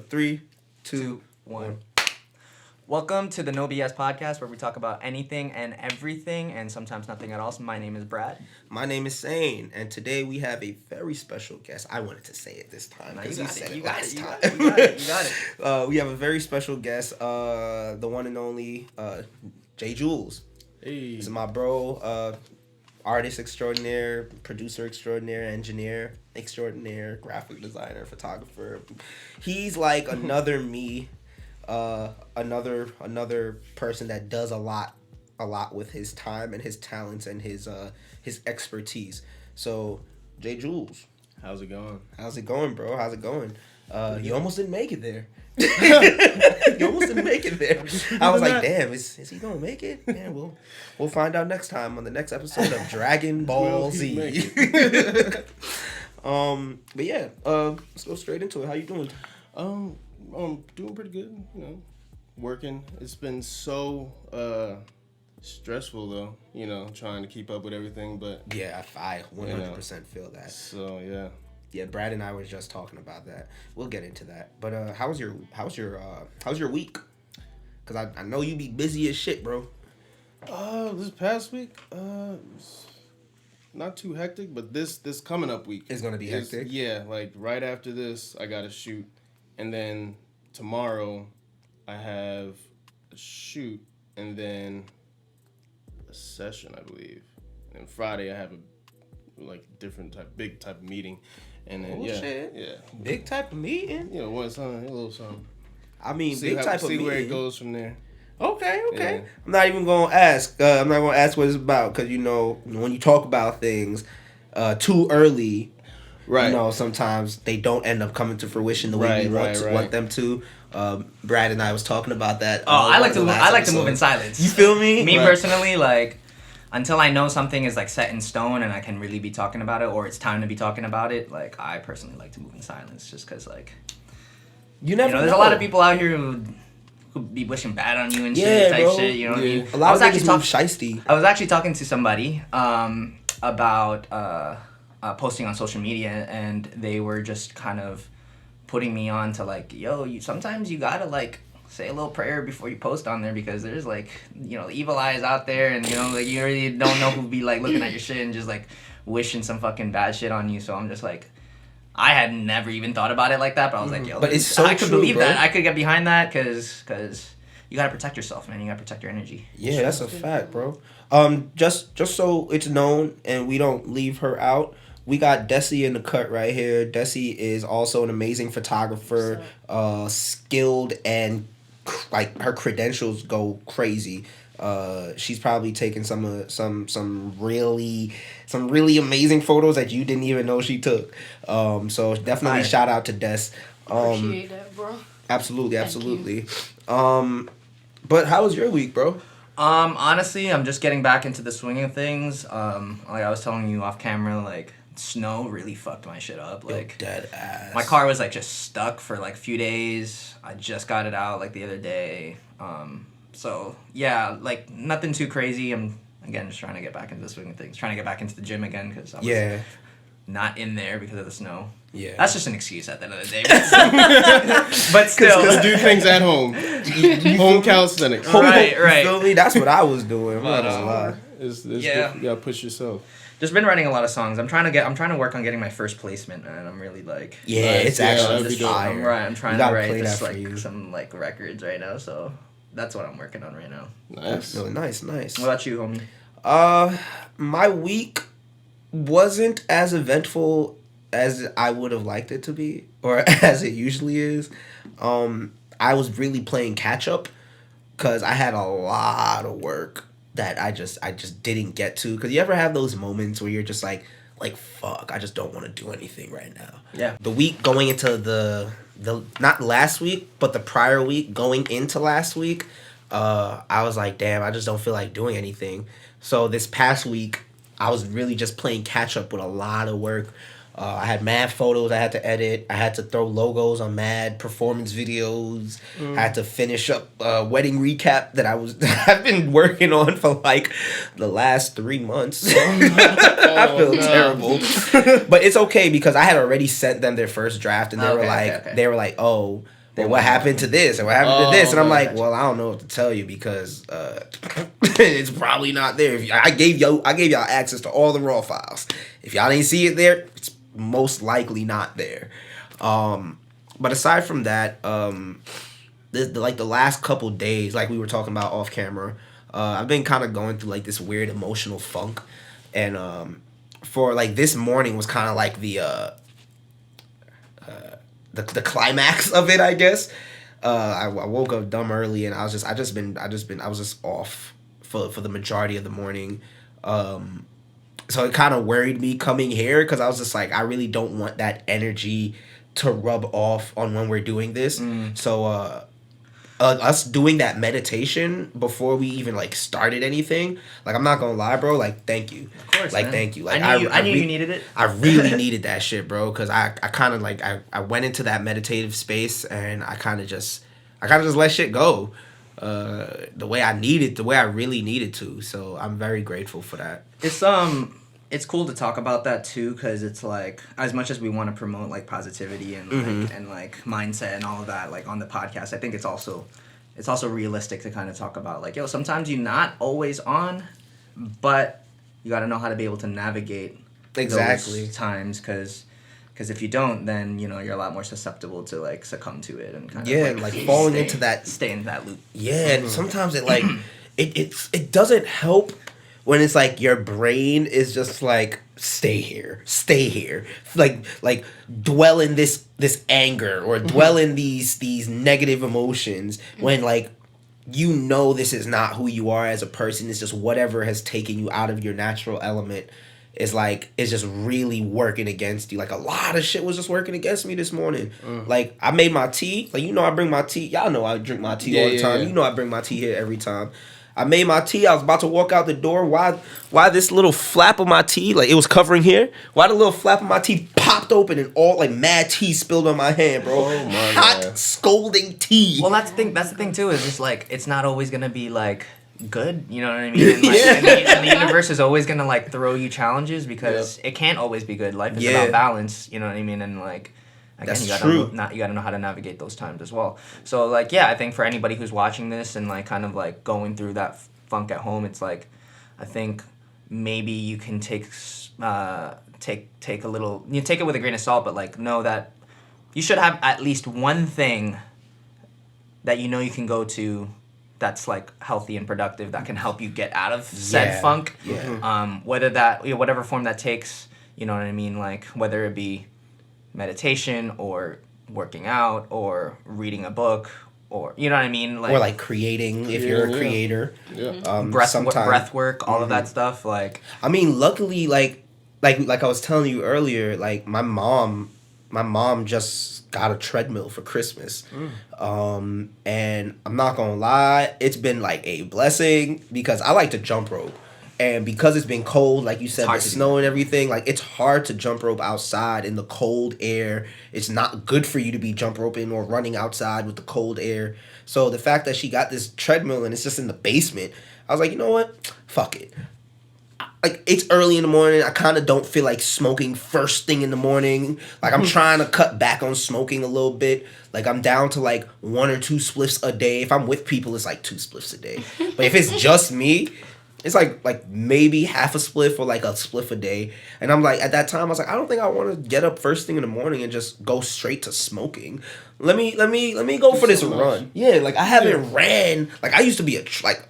3, 2, Two, 1. one. Welcome to the No BS podcast, where we talk about anything and everything, and sometimes nothing at all. So my name is Brad. My name is Sane, and today we have a very special guest. I wanted to say it this time because you said it last time. You got it. We have a very special guest, the one and only J. Jules. Hey. This is my bro, artist extraordinaire, producer extraordinaire, engineer extraordinaire, graphic designer, photographer. He's like another me, another person that does a lot with his time and his talents and his expertise. So, J. Jules, How's it going? how's it going, bro? How's it going? You almost didn't make it there. You almost didn't make it there. I was like, damn, is he gonna make it? Yeah, we'll find out next time on the next episode of Dragon Ball Z. But yeah, let's go straight into it. How you doing? I'm doing pretty good, you know. Working. It's been so stressful though, you know, trying to keep up with everything, but Yeah, I 100% feel that. so yeah. Yeah, Brad and I were just talking about that. We'll get into that. But how's your week? Cause I know you be busy as shit, bro. This past week, it's not too hectic, but this coming up week It's gonna be is- hectic. Yeah, like right after this, I got to shoot, and then tomorrow, I have a shoot, and then a session, I believe, and Friday I have a big type of meeting, and then Oh, shit. yeah, Big type of meeting. you know, one something, a little something. I mean, big type of see meeting. where it goes from there. Okay. Yeah. I'm not even gonna ask. I'm not gonna ask what it's about because you know when you talk about things too early, Right. you know sometimes they don't end up coming to fruition the way we Right. want them to. Brad and I was talking about that. Oh, I like to last move in episode. silence. You feel me? Me Right. personally, like, until I know something is like set in stone and I can really be talking about it, or it's time to be talking about it. Like, I personally like to move in silence, just because, like, You never there's a lot of people out here who be wishing bad on you and shit, type bro. shit. You know what I mean? A lot of actually niggas move shiesty. I was actually talking to somebody about posting on social media, and they were just kind of putting me on to like, yo, sometimes you gotta like say a little prayer before you post on there, because there's like, you know, evil eyes out there, and you know, like, you really don't know who be like looking at your shit and just like wishing some fucking bad shit on you. So I'm just like, I had never even thought about it like that, but I was like, yo, But it's so I could true, believe bro. that. I could get behind that, because you gotta protect yourself, man. You gotta protect your energy. Yeah, that's a fact, bro. Just so it's known and we don't leave her out, we got Desi in the cut right here. Desi is also an amazing photographer, skilled, and like her credentials go crazy. She's probably taken some really amazing photos that you didn't even know she took. So definitely Fire. shout out to Des. Appreciate that, bro. Absolutely. But how was your week, bro? Honestly, I'm just getting back into the swing of things. Like I was telling you off camera, like, snow really fucked my shit up. Like, Dead ass. my car was like just stuck for like a few days. I just got it out like the other day. So yeah, like nothing too crazy. I'm again just trying to get back into the swing of things. Trying to get back into the gym again because I was not in there because of the snow. Yeah. That's just an excuse at the end of the day. But still. Let's do things at home. Home calisthenics. Right. You feel me? That's what I was doing. I'm not But, gonna lie. It's Yeah. You gotta push yourself. Just been writing a lot of songs. I'm trying to work on getting my first placement, and I'm really like, Yeah, Nice. it's Yeah, actually that'd be just dope. fire. I'm trying You to gotta write play just that for like you. some like records right now. So that's what I'm working on right now. Nice. Really nice. What about you, homie? My week wasn't as eventful as I would have liked it to be, or as it usually is. I was really playing catch up because I had a lot of work that I just didn't get to. Because you ever have those moments where you're just like fuck, I just don't want to do anything right now. Yeah. The week going into the not last week, but the prior week going into last week, I was like, damn, I just don't feel like doing anything. So this past week, I was really just playing catch up with a lot of work. I had mad photos I had to edit. I had to throw logos on mad performance videos. I had to finish up a wedding recap that I've been working on for like the last 3 months. I feel terrible. But it's okay because I had already sent them their first draft and they were like, oh, Well, what happened to this and what happened to this? And I'm like, well, I don't know what to tell you because it's probably not there. I gave y'all access to all the raw files. If y'all didn't see it there, it's most likely not there. But aside from that, the last couple days, like we were talking about off camera, I've been kind of going through like this weird emotional funk, and for like this morning was kind of like the climax of it, I guess. I woke up dumb early, and I was just off for the majority of the morning. So it kind of worried me coming here because I was just like, I really don't want that energy to rub off on when we're doing this. So us doing that meditation before we even like started anything, like I'm not gonna lie, bro, like thank you. Of course, like man. Thank you. Like I knew you needed it. I really needed that shit, bro, because I kind of like I went into that meditative space and I kind of just let shit go the way I really needed to. So I'm very grateful for that. It's cool to talk about that too, because it's like, as much as we want to promote like positivity and like mindset and all of that like on the podcast, I think it's also realistic to kind of talk about like, yo, sometimes you're not always on, but you got to know how to be able to navigate those times, because if you don't, then you're a lot more susceptible to like succumb to it and kind of like falling into that, stay in that loop. Yeah, and sometimes it like it doesn't help when it's like your brain is just like stay here, like dwell in this anger or dwell in these negative emotions when like this is not who you are as a person. It's just whatever has taken you out of your natural element is just really working against you. Like a lot of shit was just working against me this morning. Like I made my tea. Like I bring my tea. Y'all know I drink my tea all the time. Yeah. I bring my tea here every time. I made my tea. I was about to walk out the door. Why this little flap of my tea, like it was covering here? Why the little flap of my tea popped open and all like mad tea spilled on my hand, bro? Oh my God. Scalding tea. Well, that's the thing too. Is just like it's not always gonna be like good. You know what I mean? And, like, and the universe is always gonna like throw you challenges because it can't always be good. Life is about balance. You know what I mean? And like. Again, that's true. You gotta know how to navigate those times as well. So like, yeah, I think for anybody who's watching this and like kind of like going through that funk at home, it's like, I think maybe you can take a little, take it with a grain of salt, but like know that you should have at least one thing that you can go to that's like healthy and productive that can help you get out of said funk. Yeah. Whether that whatever form that takes, you know what I mean, like whether it be meditation or working out or reading a book or you know what I mean, like, or like creating if you're a creator. Breath work, all of that stuff. Like I mean, luckily, like I was telling you earlier, like my mom just got a treadmill for Christmas. And I'm not gonna lie, it's been like a blessing because I like to jump rope. And because it's been cold, like you said, the snow and everything, like it's hard to jump rope outside in the cold air. It's not good for you to be jump roping or running outside with the cold air. So the fact that she got this treadmill and it's just in the basement, I was like, you know what? Fuck it. Like it's early in the morning. I kind of don't feel like smoking first thing in the morning. Like I'm trying to cut back on smoking a little bit. Like I'm down to like 1 or 2 spliffs a day. If I'm with people, it's like 2 spliffs a day. But if it's just me, it's like maybe half a spliff or like a spliff a day. And I'm like, at that time, I was like, I don't think I want to get up first thing in the morning and just go straight to smoking. Let me go for this run. Yeah, like I haven't ran. Like I used to be a track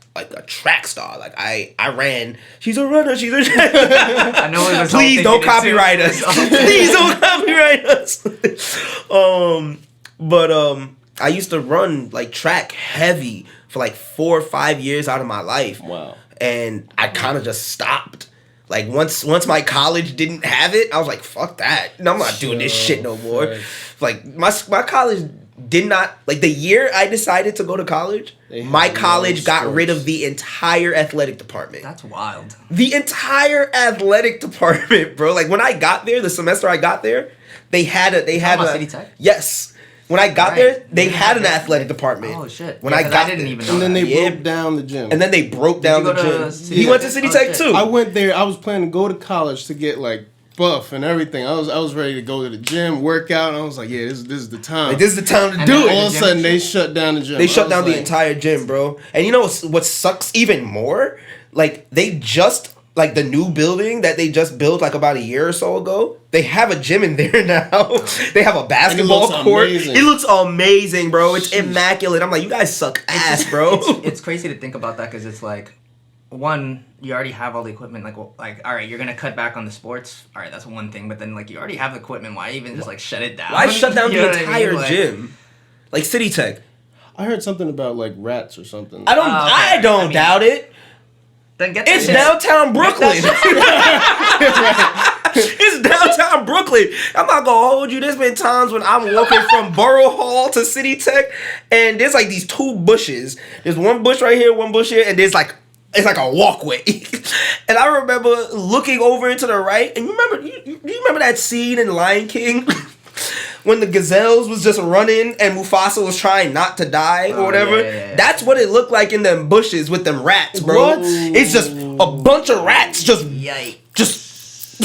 star. Like I ran. She's a runner. She's a track star. I know it was. Please don't copyright us. Please don't copyright us. But I used to run like track heavy for like 4 or 5 years out of my life. Wow. And I kind of just stopped. Like once my college didn't have it, I was like, fuck that. No, I'm not doing this shit no more. Like my college did not, like the year I decided to go to college, my college got rid of the entire athletic department. That's wild. The entire athletic department, bro. Like when I got there, the semester I got there, they had a City Tech? Yes. When I got there, they had an athletic department. Oh shit! When I didn't even know. And then they broke down the gym. And then they broke down the gym. He went to City Tech too. I went there. I was planning to go to college to get like buff and everything. I was ready to go to the gym, work out, and I was like, yeah, this is the time. Like, this is the time to And do then it. All of a sudden, they shut down the gym. They shut down like, the entire gym, bro. And you know what sucks even more? Like, they just, like, the new building that they just built, like, about a year or so ago, they have a gym in there now. They have a basketball court. Amazing. It looks amazing, bro. It's immaculate. I'm like, you guys suck ass, bro. It's crazy to think about that because it's like, one, you already have all the equipment. Like, all right, you're gonna cut back on the sports. All right, that's one thing. But then, like, you already have the equipment. Why even just like shut it down? Why shut down You know the what I mean? entire Like, gym? Like City Tech. I heard something about like rats or something. I don't. Okay. I don't I mean, doubt it. Then get that It's shit. downtown Brooklyn. It's downtown Brooklyn. I'm not gonna hold you. There's been times when I'm walking from Borough Hall to City Tech, and there's like these two bushes. There's one bush right here, one bush here, and there's like it's like a walkway. And I remember looking over into the right, and you remember that scene in Lion King when the gazelles was just running and Mufasa was trying not to die or whatever. Yeah. That's what it looked like in them bushes with them rats, bro. What? It's just a bunch of rats Yikes. just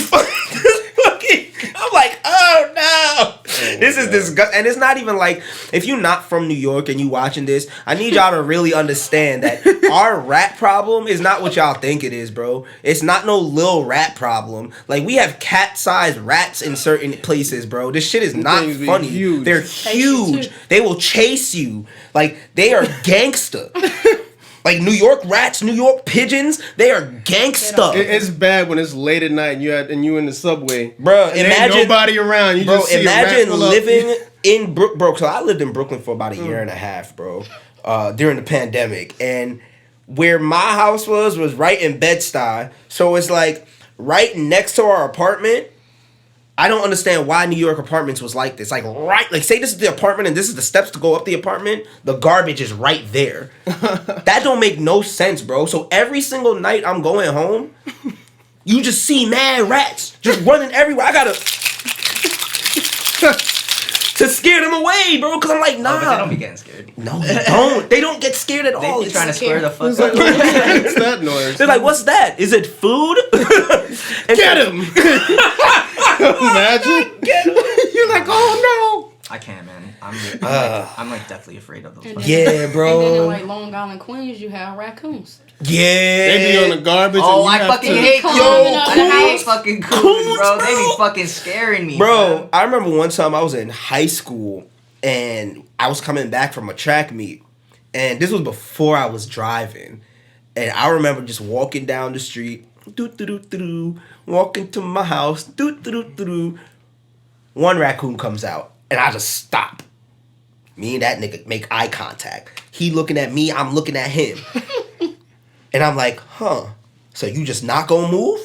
fucking. I'm like, oh no, this is disgusting. And it's not even like, if you're not from New York and you watching this, I need y'all to really understand that our rat problem is not what y'all think it is, bro. It's not no little rat problem. Like, we have cat-sized rats in certain places, bro. This shit is not things be funny. huge. They're Chase you huge. too. They will chase you. Like, they are gangster. Like, New York rats, New York pigeons, they are gangsta. It's bad when it's late at night and you in the subway, Bro, and imagine ain't nobody around. You Bro, just see imagine a rat pull up. living in bro. So I lived in Brooklyn for about a year and a half, bro, during the pandemic, and where my house was right in Bed-Stuy, so it's like right next to our apartment. I don't understand why New York apartments was like this. Like, right, like, say this is the apartment and this is the steps to go up the apartment. The garbage is right there. That don't make no sense, bro. So every single night I'm going home, you just see mad rats just running everywhere. I gotta to scare them away, bro. Cause I'm like, nah. Oh, but they don't be getting scared. No, they don't. They don't get scared at They all. be trying to It's- square the fuck It's like, up. what's that noise? They're like, what's that? Is it food? And Get him! Imagine. Get him. You're like, oh I can't, man. I'm like deathly afraid of those. And fucking- Yeah, And then in bro. like Long Island, Queens, you have raccoons. Yeah. no! They be on the garbage. Oh, and I you have fucking to- hate Coons. coons. Yo, I hate coons. fucking Coons, coons, bro. They bro. be fucking scaring me, Bro, I remember one time I was in high school and I was coming back from a track meet. And this was before I was driving. And I remember just walking down the street, walking to my house, one raccoon comes out, and I just stop. Me and that nigga make eye contact. He looking at me, I'm looking at him. And I'm like, huh, so you just not gonna move?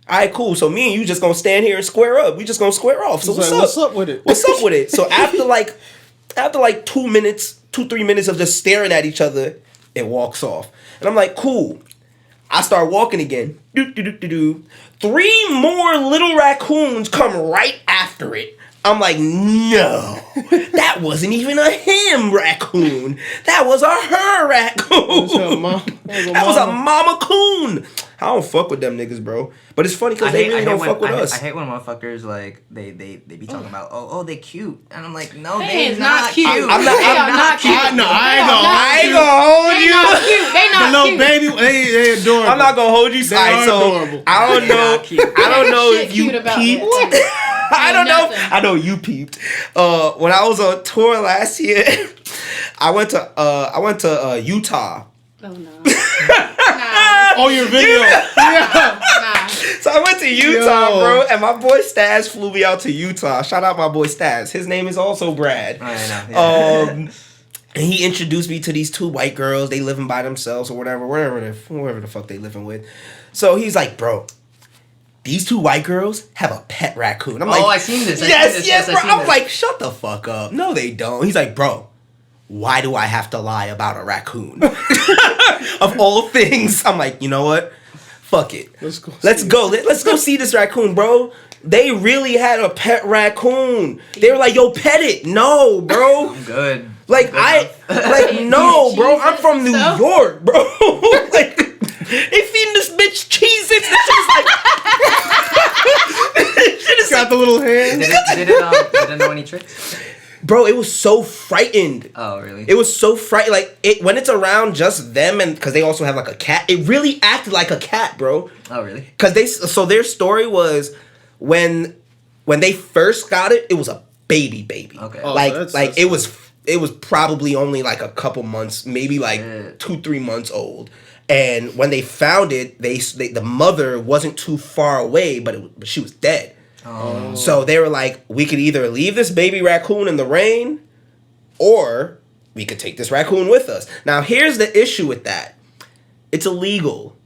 All right, cool. So me and you just gonna stand here and square up. We just gonna square off. So He's what's like, up? what's up with it? What's up with it? So after like 2 minutes, 3 minutes of just staring at each other, it walks off. And I'm like, cool. I start walking again. 3 more little raccoons come right after it. I'm like, no, that wasn't even a him raccoon. That was a her raccoon. That was a mama coon. I don't fuck with them niggas, bro. But it's funny because they really don't fuck with us. I hate when motherfuckers like they be talking about oh they cute, and I'm like, no, They they is not cute. cute. I'm not- They I'm are not cute. I know. I I ain't ain't gonna. gonna hold They you. not cute. They The not little cute. baby, they adorable. I'm not gonna hold you. They Alright, are so adorable. I don't They're know. not cute. I don't know Shit if you cute about peeped. that. I don't know. Nothing. I know you peeped. When I was on tour last year, I went to Utah. Oh no. Nah. Oh, your video. Yeah. Nah. So I went to Utah, Yo. bro, and my boy Staz flew me out to Utah. Shout out my boy Staz. His name is also Brad. I know. Yeah. And he introduced me to these 2 white girls. They living by themselves or whatever, wherever the fuck they living with. So he's like, bro, these 2 white girls have a pet raccoon. I'm like, I seen this. Yes, bro. I seen I'm this. like, shut the fuck up. No, they don't. He's like, bro, why do I have to lie about a raccoon? Of all things, I'm like, you know what? Fuck it. Let's go. Let's go see this raccoon, bro. They really had a pet raccoon. They were like, yo, pet it. No, bro. I'm good. Like, no, bro. I'm from New Stuff? York, bro. Like, they feeding this bitch Cheez-Its. This shit's like, little hands. Did it know any tricks? Bro, it was so frightened. Oh, really? It was so frightened. Like, when it's around just them, and because they also have like a cat, it really acted like a cat, bro. Oh, really? So their story was when they first got it, it was a baby. Okay. Oh, Like it was probably only like a couple months, maybe like Shit. 2-3 months old. And when they found it, the mother wasn't too far away, but she was dead. Oh. So they were like, we could either leave this baby raccoon in the rain, or we could take this raccoon with us. Now, here's the issue with that. It's illegal.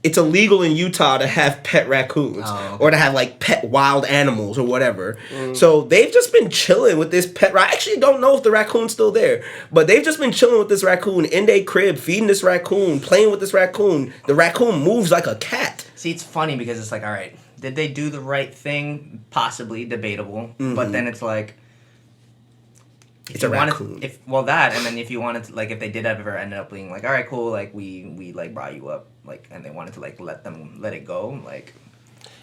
It's illegal in Utah to have pet raccoons or to have like pet wild animals or whatever. So they've just been chilling with this pet. I actually don't know if the raccoon's still there, but they've just been chilling with this raccoon in their crib, feeding this raccoon, playing with this raccoon. The raccoon moves like a cat. See, it's funny because it's like, all right, did they do the right thing? Possibly debatable, but then it's like, It's a raccoon. And then if you wanted to, like, if they did ever end up being like, all right, cool, like we like brought you up, like, and they wanted to like let it go, like,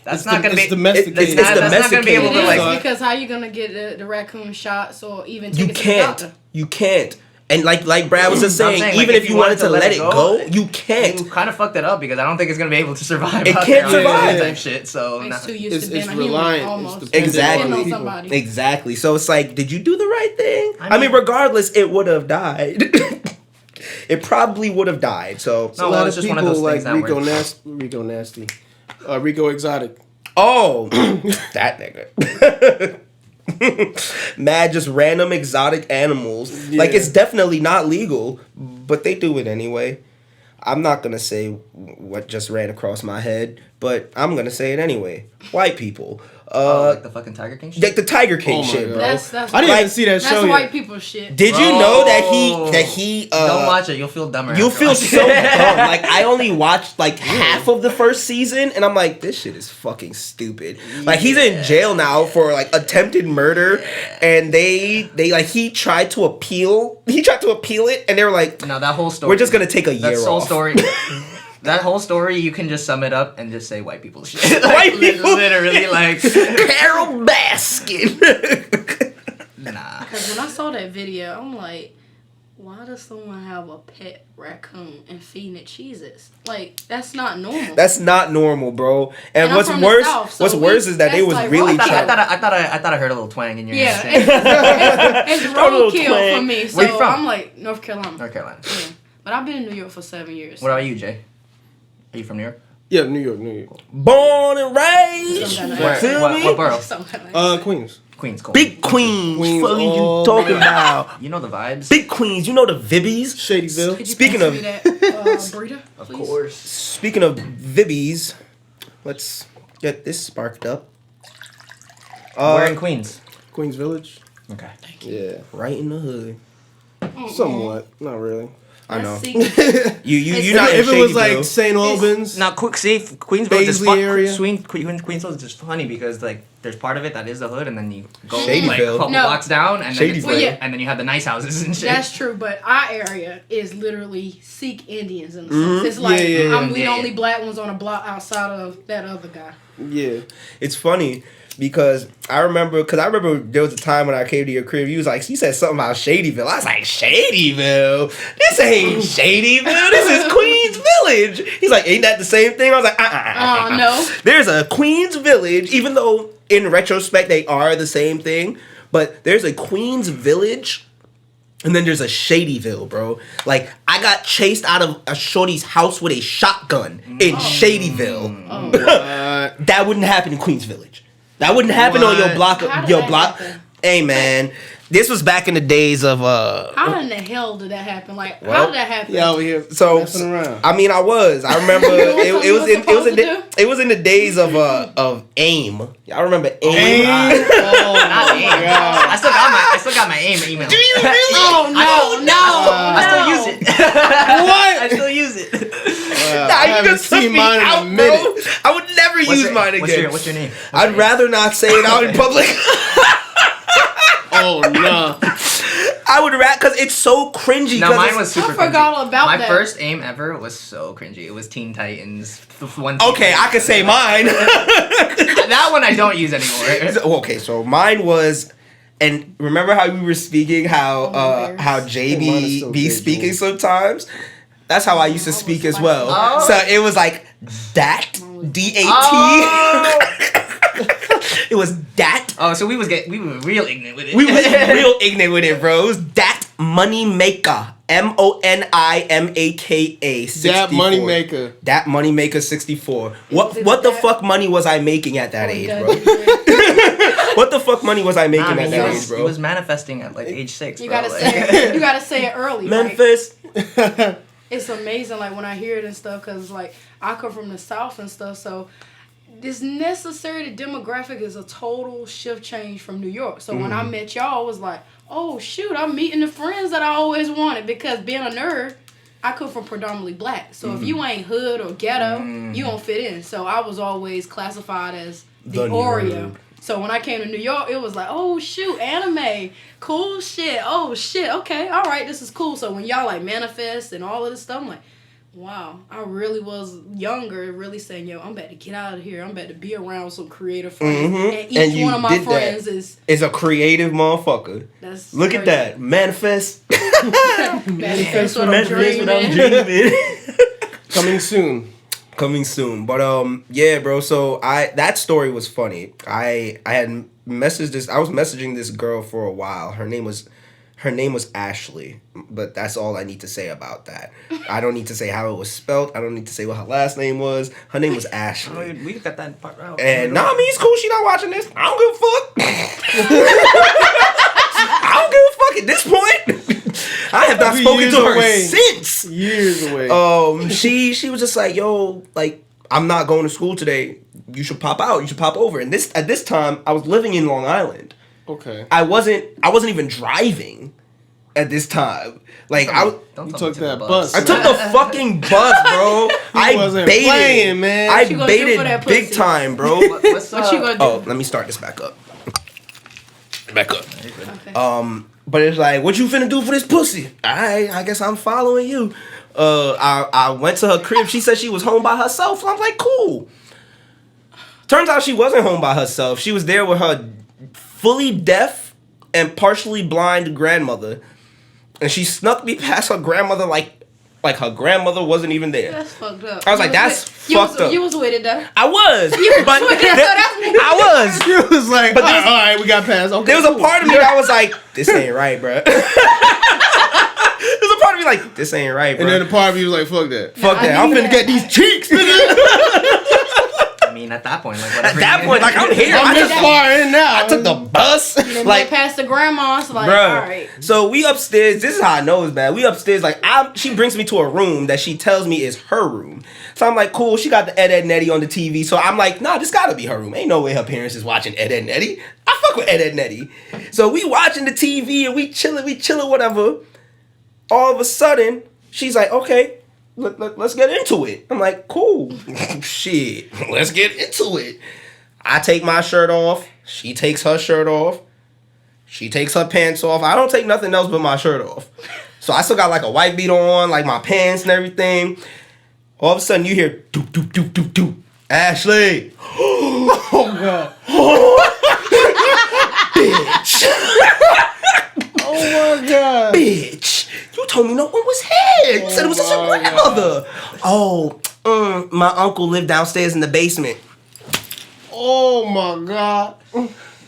that's not gonna be domesticated. That's not gonna be able to It like. is, because how you gonna get the raccoon shots or even take You it to the can't. doctor? You can't. And like Brad was just I'm saying, saying, even like, if you wanted to let it go, you can't. You kind of fucked it up because I don't think it's gonna be able to survive. It out can't there on survive. type shit. So It's too It's- used to being it's a human reliant. It's almost. dependent Exactly. Depending on people. somebody. Exactly. So it's like, did you do the right thing? I I mean, mean- regardless, it would have died. It probably would have died. So, No, A well, lot it's of just one of people those like things that Rico Exotic. oh, that nigga. Mad, just random exotic animals. Like, Yeah. it's definitely not legal, but they do it anyway. I'm not gonna say what just ran across my head, but I'm gonna say it anyway. White people. like the fucking Tiger King shit. Like the Tiger King Oh my shit, God. bro. That's I didn't Like, even see that that's show white yet. people shit. Did you Bro. know that he Don't watch it. You'll feel dumber. You'll after feel watching so it. dumb. Like, I only watched like half of the first season, and I'm like, this shit is fucking stupid. Like, he's in jail now for like attempted murder, and they like he tried to appeal it, and they were like, No, that whole story. we're just gonna take a year That whole off. story. That whole story, you can just sum it up and just say white people shit. White people. literally like. Carol Baskin. Nah. Because when I saw that video, I'm like, why does someone have a pet raccoon and feeding it Cheez-Its? Like, that's not normal. That's not normal, bro. And I'm what's from the worse? South, so what's worse is that they that's was like, really what? I trying. thought I heard a little twang in your Yeah, accent. it's Throw a little roadkill twang. for me. So Where you from? I'm like, North Carolina. North Carolina. Yeah. But I've been in New York for 7 years. What about you, Jay? Are you from New York? Yeah, New York. Born and raised. Some kind You of- feel me? What borough? Something like that. Queens. Queens, cool. Big Queens. Queens What are you all talking day. about? You know the vibes. Big Queens. You know the Vibbies. Shadyville. Could you Speaking pass of- me that burrito, Of please? course. Speaking of Vibbies, let's get this sparked up. We're in Queens. Queens Village. Okay. Yeah. Right in the hood. Somewhat. Not really. I know. That's You not in If it was Shadyville. like St. Albans. Now, quick, see, Queensville is just Paisley area. Queensville is just funny because like there's part of it that is the hood, and then you go like a Shadyville. couple No. blocks down, and then it's, Shadyville. like, Well, yeah. and then you have the nice houses and shit. That's true, but our area is literally Sikh Indians in a sense. It's like Yeah. I'm the Yeah. only black ones on a block outside of that other guy. Yeah. It's funny because I remember there was a time when I came to your crib. You said something about Shadyville. I was like, Shadyville? This ain't Shadyville. This is Queens Village. He's like, ain't that the same thing? I was like, Oh no. There's a Queens Village, even though in retrospect they are the same thing. But there's a Queens Village, and then there's a Shadyville, bro. Like, I got chased out of a shorty's house with a shotgun in Shadyville. Oh. What? That wouldn't happen in Queens Village. That wouldn't happen on your What? block. How did Your that block. happen? Hey, man. This was back in the days of How in the hell did that happen? Like, how did that happen? Yeah, over here so messing around. I mean, I remember You it was were supposed to do? it was in the days of AIM. Y'all remember AIM? Hey. Oh Not my aim. God. I still got my aim email. Do you really? Oh no, I still no. use it. What? I still use it. Wow, Nah, I you haven't just took seen me mine out, in a minute. bro. I would never use mine again. What's your name? I'd rather not say it out in public. Oh no. I would rap because it's so cringy. No, mine was super I forgot cringy. all about My that. first aim ever was so cringy. It was Teen Titans. Okay, I could say mine. That one I don't use anymore. Okay, so mine was, and remember how we were speaking how mine is JB so be big, speaking Jewel. sometimes. That's how I used to speak as well. Oh. So it was like that DAT. Oh. It was that. Oh, so we were real ignorant with it. We was real ignorant with it, bro. It was that money maker. MONIMAKA 64. That money maker. That money maker 64. What the fuck money was I making at that age, bro? What the fuck money was I making at that age, He bro? was manifesting at like age 6. You bro. gotta Like- say it. You gotta say it early. Memphis. Like, it's amazing, like when I hear it and stuff, cause like I come from the South and stuff, so this necessary demographic is a total shift change from New York. So when I met y'all, I was like, oh shoot, I'm meeting the friends that I always wanted, because being a nerd, I come from predominantly black. So if you ain't hood or ghetto, you don't fit in. So I was always classified as the Oreo. So when I came to New York, it was like, oh shoot, anime, cool shit. Oh shit, okay, all right, this is cool. So when y'all like manifest and all of this stuff, I'm like, wow, I really was younger, really saying, yo, I'm about to get out of here. I'm about to be around some creative friends. And each you one of my did friends that. is a creative motherfucker. that's Look at that. Manifest. Manifest what I'm Manifest what I'm dreaming. dreaming. Coming soon. Coming soon. But yeah, bro, so that story was funny. I had messaged this, I was messaging this girl for a while. Her name was Ashley, but that's all I need to say about that. I don't need to say how it was spelled. I don't need to say what her last name was. Her name was Ashley. We got that part out. And I mean, it's cool. She not watching this. I don't give a fuck. I don't give a fuck at this point. I have not spoken Years to her away. since. Years away. She was just like, yo, like, I'm not going to school today. You should pop out. You should pop over. And at this time, I was living in Long Island. Okay. I wasn't even driving at this time. Like Don't You tell took me to that the bus. I took the fucking bus, bro. I wasn't baited. playing, man. I What you gonna do for baited that big pussy? time, bro. What's What you gonna do? Oh, let me start this back up. Back up. Okay. But it's like, what you finna do for this pussy? I guess I'm following you. I went to her crib. She said she was home by herself. I'm like, cool. Turns out she wasn't home by herself. She was there with her fully deaf and partially blind grandmother. And she snuck me past her grandmother like her grandmother wasn't even there. That's fucked up. I was like, that's fucked up. You was with it though. I was. You was but with it, so that's me. I was. You was like, But all there's- right, we got past. Okay, There was a cool. part of me that was like, this ain't right, bro. There's a part of me like, this ain't right, bro. And then the part of you was like, fuck that. Fuck I that. I'm knew finna that. get these cheeks, nigga. I mean, at that point, like whatever. At that point, like, I'm here. I'm this far in now. I took the bus. Then Like, past the grandma's, like, bruh. all right. So we upstairs. This is how I know it's bad. We upstairs. Like, she brings me to a room that she tells me is her room. So I'm like, cool. She got the Ed, Edd n Eddy on the TV. So I'm like, nah, this gotta be her room. Ain't no way her parents is watching Ed, Edd n Eddy. I fuck with Ed, Edd n Eddy. So we watching the TV and we chilling, whatever. All of a sudden, she's like, okay, let's get into it. I'm like, cool. Shit, let's get into it. I take my shirt off. She takes her shirt off. She takes her pants off. I don't take nothing else but my shirt off. So I still got like a white beater on, like my pants and everything. All of a sudden you hear doop, doop, doop, doop, doop. Ashley. Oh, God. Bitch. Oh, my God. Bitch. You told me no one was here. You said it was just your my grandmother. Oh, my uncle lived downstairs in the basement. Oh, my God.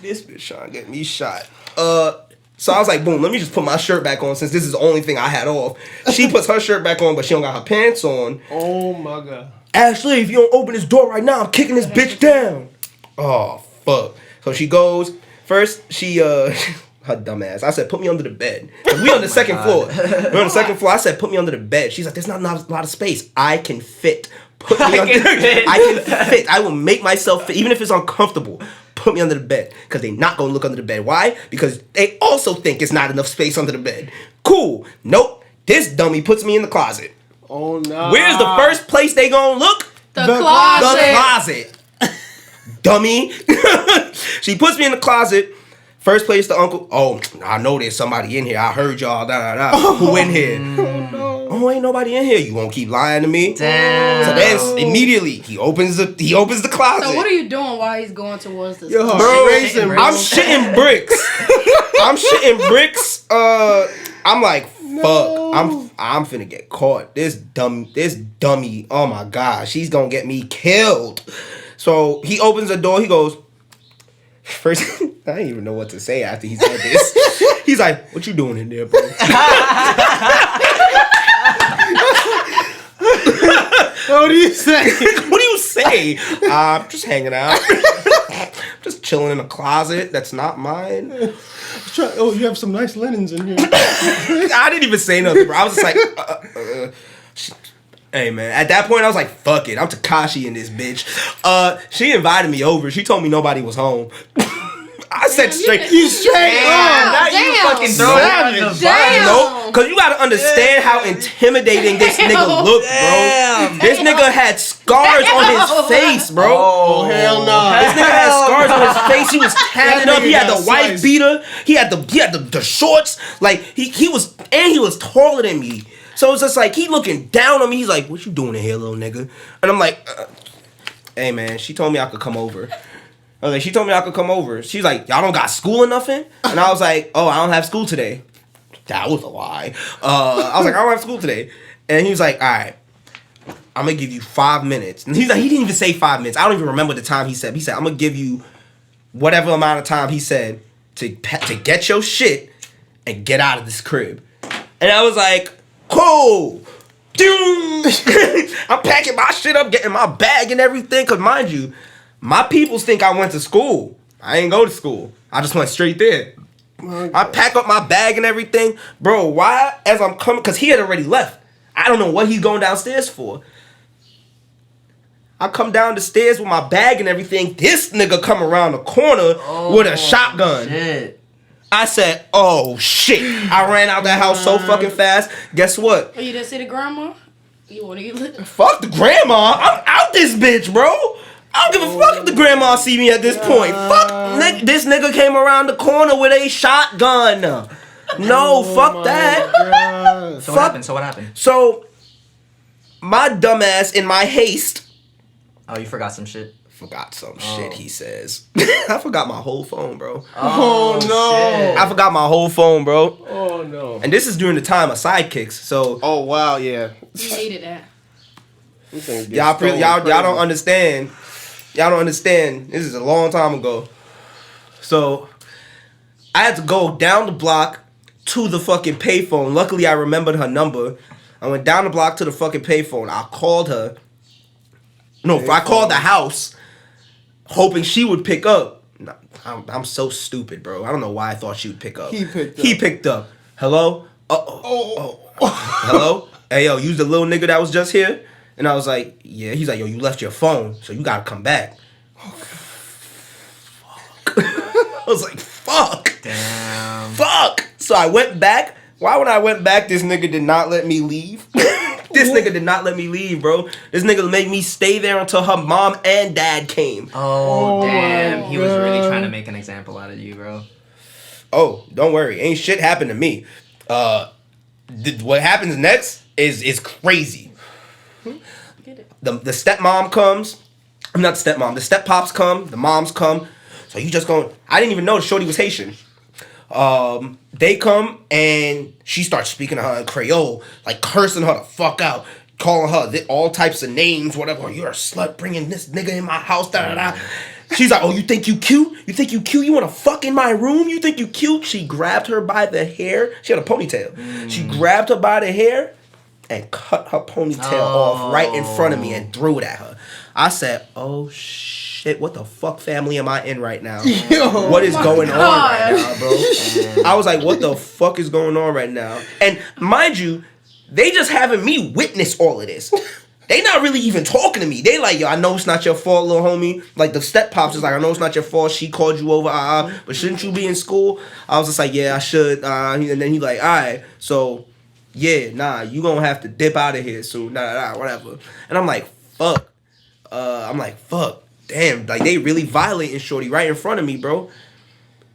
This bitch trying to get me shot. So I was like, boom, let me just put my shirt back on since this is the only thing I had off. She puts her shirt back on, but she don't got her pants on. Oh, my God. Ashley, if you don't open this door right now, I'm kicking this bitch down. Oh, fuck. So she goes, first, her dumb ass. I said, put me under the bed. 'Cause we on the second floor. We're on the second floor. I said, put me under the bed. She's like, there's not a lot of space. I can fit. Put me under the bed. I can fit. I will make myself fit, even if it's uncomfortable. Put me under the bed. Because they not going to look under the bed. Why? Because they also think it's not enough space under the bed. Cool. Nope. This dummy puts me in the closet. Oh, no. Where's the first place they going to look? The The closet. closet. Dummy. She puts me in the closet. First place the uncle. Oh, I know there's somebody in here. I heard y'all. Who in here? Oh, ain't nobody in here. You won't keep lying to me. Damn. So then immediately he opens the closet. So what are you doing while he's going towards this? Yo, Bro, racing, bro. I'm shitting bricks. I'm shitting bricks. I'm like, fuck. I'm finna get caught. This dummy. Oh my god, she's gonna get me killed. So he opens the door. He goes. First, I didn't even know what to say after he said this. He's like, "What you doing in there, bro?" What do you say? What do you say? I'm just hanging out. Just chilling in a closet that's not mine. Oh, you have some nice linens in here. I didn't even say nothing, bro. I was just like, hey, man. At that point, I was like, fuck it. I'm Takashi in this bitch. She invited me over. She told me nobody was home. I said straight. You straight on. Now you fucking throw it on the bus. No, because you gotta understand how intimidating this nigga looked, bro. This nigga had scars on his face, bro. Oh, hell no. This nigga had scars on his face. He was tatted up. He had the wife beater. He had the shorts. Like he was taller than me. So it's just like he looking down on me. He's like, "What you doing in here, little nigga?" And I'm like, "Hey man, she told me I could come over." She told me I could come over. She's like, "Y'all don't got school or nothing?" And I was like, "Oh, I don't have school today." That was a lie. I was like, "I don't have school today." And he was like, "All right, I'm gonna give you 5 minutes." And he's like, he didn't even say 5 minutes. I don't even remember the time he said. He said, "I'm gonna give you whatever amount of time," he said, to get your shit and get out of this crib. And I was like, cool. I'm packing my shit up, getting my bag and everything. Cause mind you, my peoples think I went to school. I ain't go to school. I just went straight there. Okay. I pack up my bag and everything. Bro, why as I'm coming, cause he had already left. I don't know what he's going downstairs for. I come down the stairs with my bag and everything. This nigga come around the corner with a shotgun. Shit. I said, "Oh shit!" I ran out that house so fucking fast. Guess what? Oh, you didn't see the grandma? You want to eat? Fuck the grandma. I'm out this bitch, bro. I don't give a fuck if the grandma see me at this point. Fuck, this nigga came around the corner with a shotgun. No, fuck that. So what happened? So, my dumbass in my haste. Oh, you forgot some shit. Forgot some shit, he says. I forgot my whole phone, bro. Oh, no. Shit. I forgot my whole phone, bro. Oh, no. And this is during the time of sidekicks, so. Oh, wow, yeah. You needed that. Y'all don't understand. Y'all don't understand. This is a long time ago. So, I had to go down the block to the fucking payphone. Luckily, I remembered her number. I went down the block to the fucking payphone. I called her. No, I called the house, hoping she would pick up. I'm so stupid, bro. I don't know why I thought she would pick up. He picked up. Hello? Hello? Hey, yo, you the little nigga that was just here? And I was like, yeah. He's like, yo, you left your phone, so you gotta come back. Fuck. I was like, fuck. Damn. Fuck. So I went back. Why when I went back, this nigga did not let me leave? This nigga did not let me leave, bro. This nigga made me stay there until her mom and dad came. Oh, damn. He was really trying to make an example out of you, bro. Oh, don't worry. Ain't shit happened to me. What happens next is crazy. The stepmom comes. I'm not the stepmom. The steppops come. The moms come. So you just going. I didn't even know the shorty was Haitian. They come and she starts speaking to her in Creole, like cursing her the fuck out, calling her all types of names, whatever. You're a slut bringing this nigga in my house, da da da. She's like, oh, you think you cute? You think you cute? You want to fuck in my room? You think you cute? She grabbed her by the hair. She had a ponytail. She grabbed her by the hair and cut her ponytail off right in front of me and threw it at her. I said, oh shit, what the fuck family am I in right now? Yo, what is going on right now, bro? I was like, what the fuck is going on right now? And mind you, they just having me witness all of this. They not really even talking to me. They like, yo, I know it's not your fault, little homie. Like the step pops is like, I know it's not your fault. She called you over, but shouldn't you be in school? I was just like, yeah, I should. And then he like, all right, so yeah, nah, you gonna have to dip out of here soon, whatever. And I'm like, fuck. Damn, like they really violating shorty right in front of me, bro.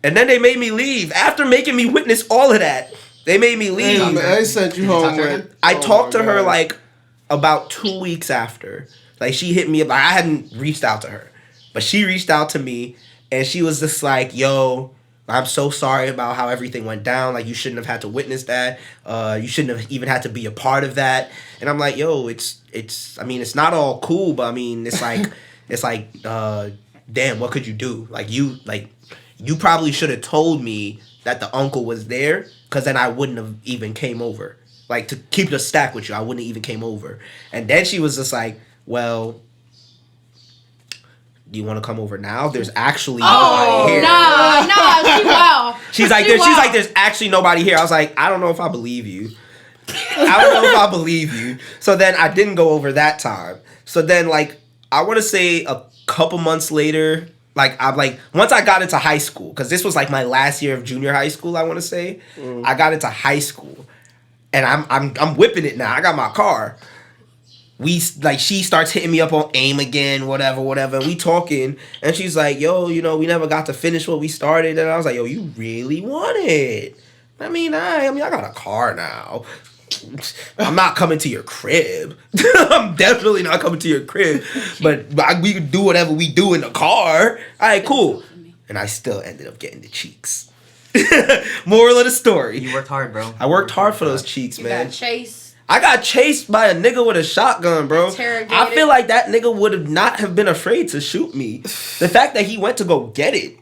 And then they made me leave. After making me witness all of that, they made me leave. Hey, man, I sent you home with. I talked to her like about 2 weeks after. Like she hit me up. Like I hadn't reached out to her, but she reached out to me, and she was just like, "Yo, I'm so sorry about how everything went down. Like you shouldn't have had to witness that. You shouldn't have even had to be a part of that." And I'm like, "Yo, it's. I mean, it's not all cool, but I mean, it's like, damn, what could you do? Like you probably should have told me that the uncle was there, because then I wouldn't have even came over. Like to keep the stack with you, I wouldn't have even came over." And then she was just like, "Well, do you want to come over now? There's actually nobody here." Wow. She's like, there's actually nobody here. I was like, I don't know if I believe you. I don't know if I believe you. So then I didn't go over that time. So then like I want to say a couple months later, like I'm like once I got into high school, because this was like my last year of junior high school, I want to say. I got into high school, and I'm whipping it now. I got my car. She starts hitting me up on AIM again, whatever. We talking, and she's like, "Yo, you know, we never got to finish what we started." And I was like, "Yo, you really want it? I mean, I got a car now. I'm not coming to your crib. I'm definitely not coming to your crib. But we could do whatever we do in the car. All right, cool." And I still ended up getting the cheeks. Moral of the story. You worked hard, bro. I worked hard for those cheeks, You man. got chased. I got chased by a nigga with a shotgun, bro. Interrogated. I feel like that nigga would have not have been afraid to shoot me. The fact that he went to go get it.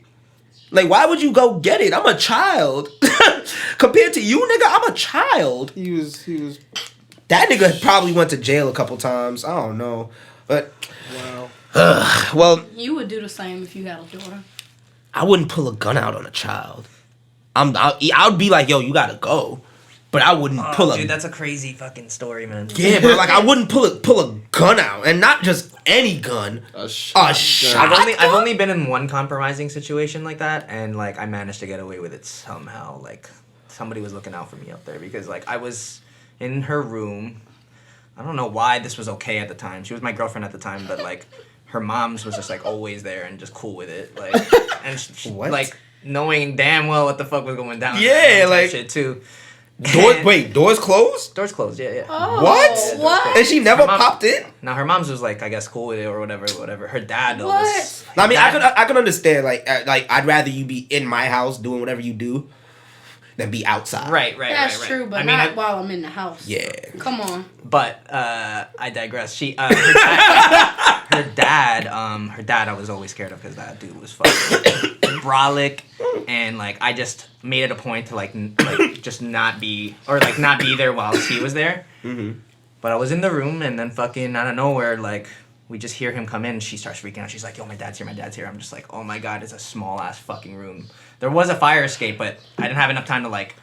Like, why would you go get it? I'm a child. Compared to you, nigga, I'm a child. He was. That nigga probably went to jail a couple times. I don't know. But, Wow. well, You would do the same if you had a daughter. I wouldn't pull a gun out on a child. I would be like, yo, you gotta go. But I wouldn't pull a... Dude, that's a crazy fucking story, man. Yeah, bro, like, I wouldn't pull a gun out. And not just any gun. A shotgun. I've only been in one compromising situation like that, and, like, I managed to get away with it somehow. Like, somebody was looking out for me up there, because, like, I was in her room. I don't know why this was okay at the time. She was my girlfriend at the time, but, like, her mom's was just, like, always there and just cool with it. Like, and What? like, knowing damn well what the fuck was going down. Yeah, and like... shit, too. Doors closed? Doors closed, yeah. Oh, What? What? And she never Her mom- popped in? Now her mom's was like, I guess, cool with it or whatever. Her dad though What? was. I mean, Dad- I can understand. Like I'd rather you be in my house doing whatever you do than be outside. Right. That's true, but I mean, not while I'm in the house. Yeah. Come on. But I digress. Her dad, I was always scared of because that dude was fucking brolic, and like I just made it a point to like just not be there while he was there. Mm-hmm. But I was in the room, and then fucking out of nowhere, like we just hear him come in. And she starts freaking out. She's like, "Yo, my dad's here." I'm just like, "Oh my god, it's a small ass fucking room." There was a fire escape, but I didn't have enough time to like